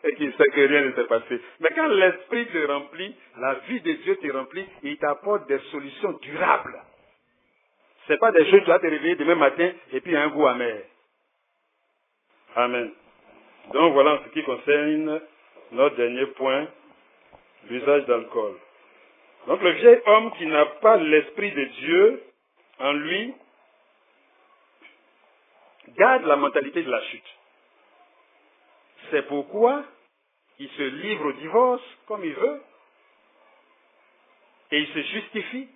Et qu'il sait que rien ne s'est passé. Mais quand l'esprit te remplit, la vie de Dieu te remplit, il t'apporte des solutions durables. Ce n'est pas des choses que tu vas te réveiller demain matin et puis un goût amer. Amen. Donc voilà en ce qui concerne notre dernier point, l'usage d'alcool. Donc le vieil homme qui n'a pas l'esprit de Dieu en lui garde la mentalité de la chute. C'est pourquoi il se livre au divorce comme il veut et il se justifie.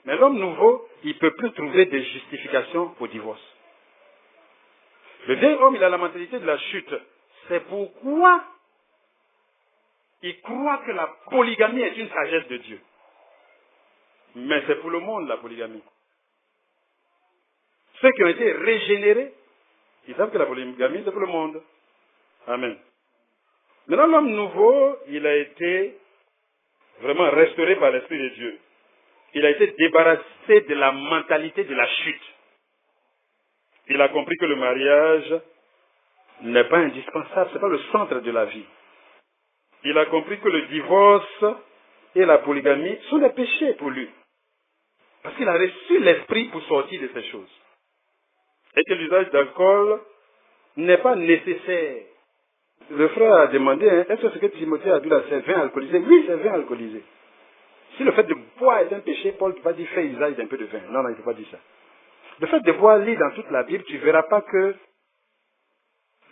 Mais l'homme nouveau, il ne peut plus trouver de justification au divorce. Le vieil homme, il a la mentalité de la chute. C'est pourquoi il croit que la polygamie est une sagesse de Dieu. Mais c'est pour le monde la polygamie. Ceux qui ont été régénérés, ils savent que la polygamie c'est pour le monde. Amen. Maintenant, l'homme nouveau, il a été vraiment restauré par l'Esprit de Dieu. Il a été débarrassé de la mentalité de la chute. Il a compris que le mariage n'est pas indispensable, ce n'est pas le centre de la vie. Il a compris que le divorce et la polygamie sont des péchés pour lui. Parce qu'il a reçu l'Esprit pour sortir de ces choses. Et que l'usage d'alcool n'est pas nécessaire. Le frère a demandé, est-ce que ce que Timothée a dit là, c'est vin alcoolisé? Oui, c'est vin alcoolisé. Si le fait de boire est un péché, Paul ne peut pas dire fais usage d'un peu de vin. Non, non, il ne peut pas dire ça. Le fait de boire, lis dans toute la Bible, tu ne verras pas que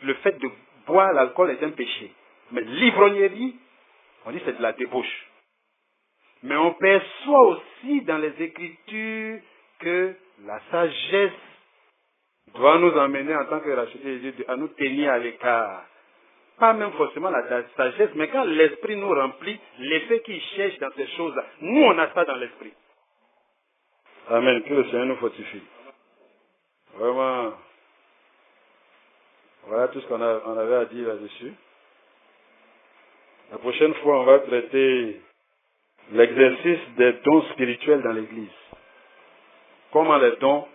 le fait de boire l'alcool est un péché. Mais l'ivrognerie, on dit c'est de la débauche. Mais on perçoit aussi dans les Écritures que la sagesse doit nous emmener en tant que rachetés de Dieu à nous tenir à l'écart. Pas même forcément la sagesse, mais quand l'esprit nous remplit, l'effet qu'il cherche dans ces choses-là, nous on a ça dans l'esprit. Amen. Que le Seigneur nous fortifie. Vraiment, voilà tout ce qu'on avait à dire là-dessus. La prochaine fois, on va traiter l'exercice des dons spirituels dans l'Église. Comment les dons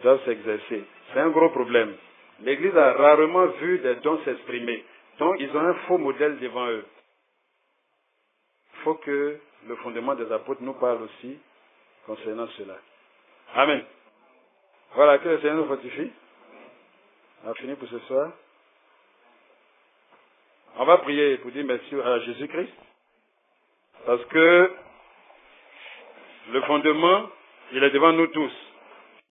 doivent s'exercer. C'est un gros problème. L'Église a rarement vu des dons s'exprimer. Donc, ils ont un faux modèle devant eux. Il faut que le fondement des apôtres nous parle aussi concernant cela. Amen. Voilà, que le Seigneur nous fortifie. On a fini pour ce soir. On va prier pour dire merci à Jésus-Christ. Parce que le fondement, il est devant nous tous.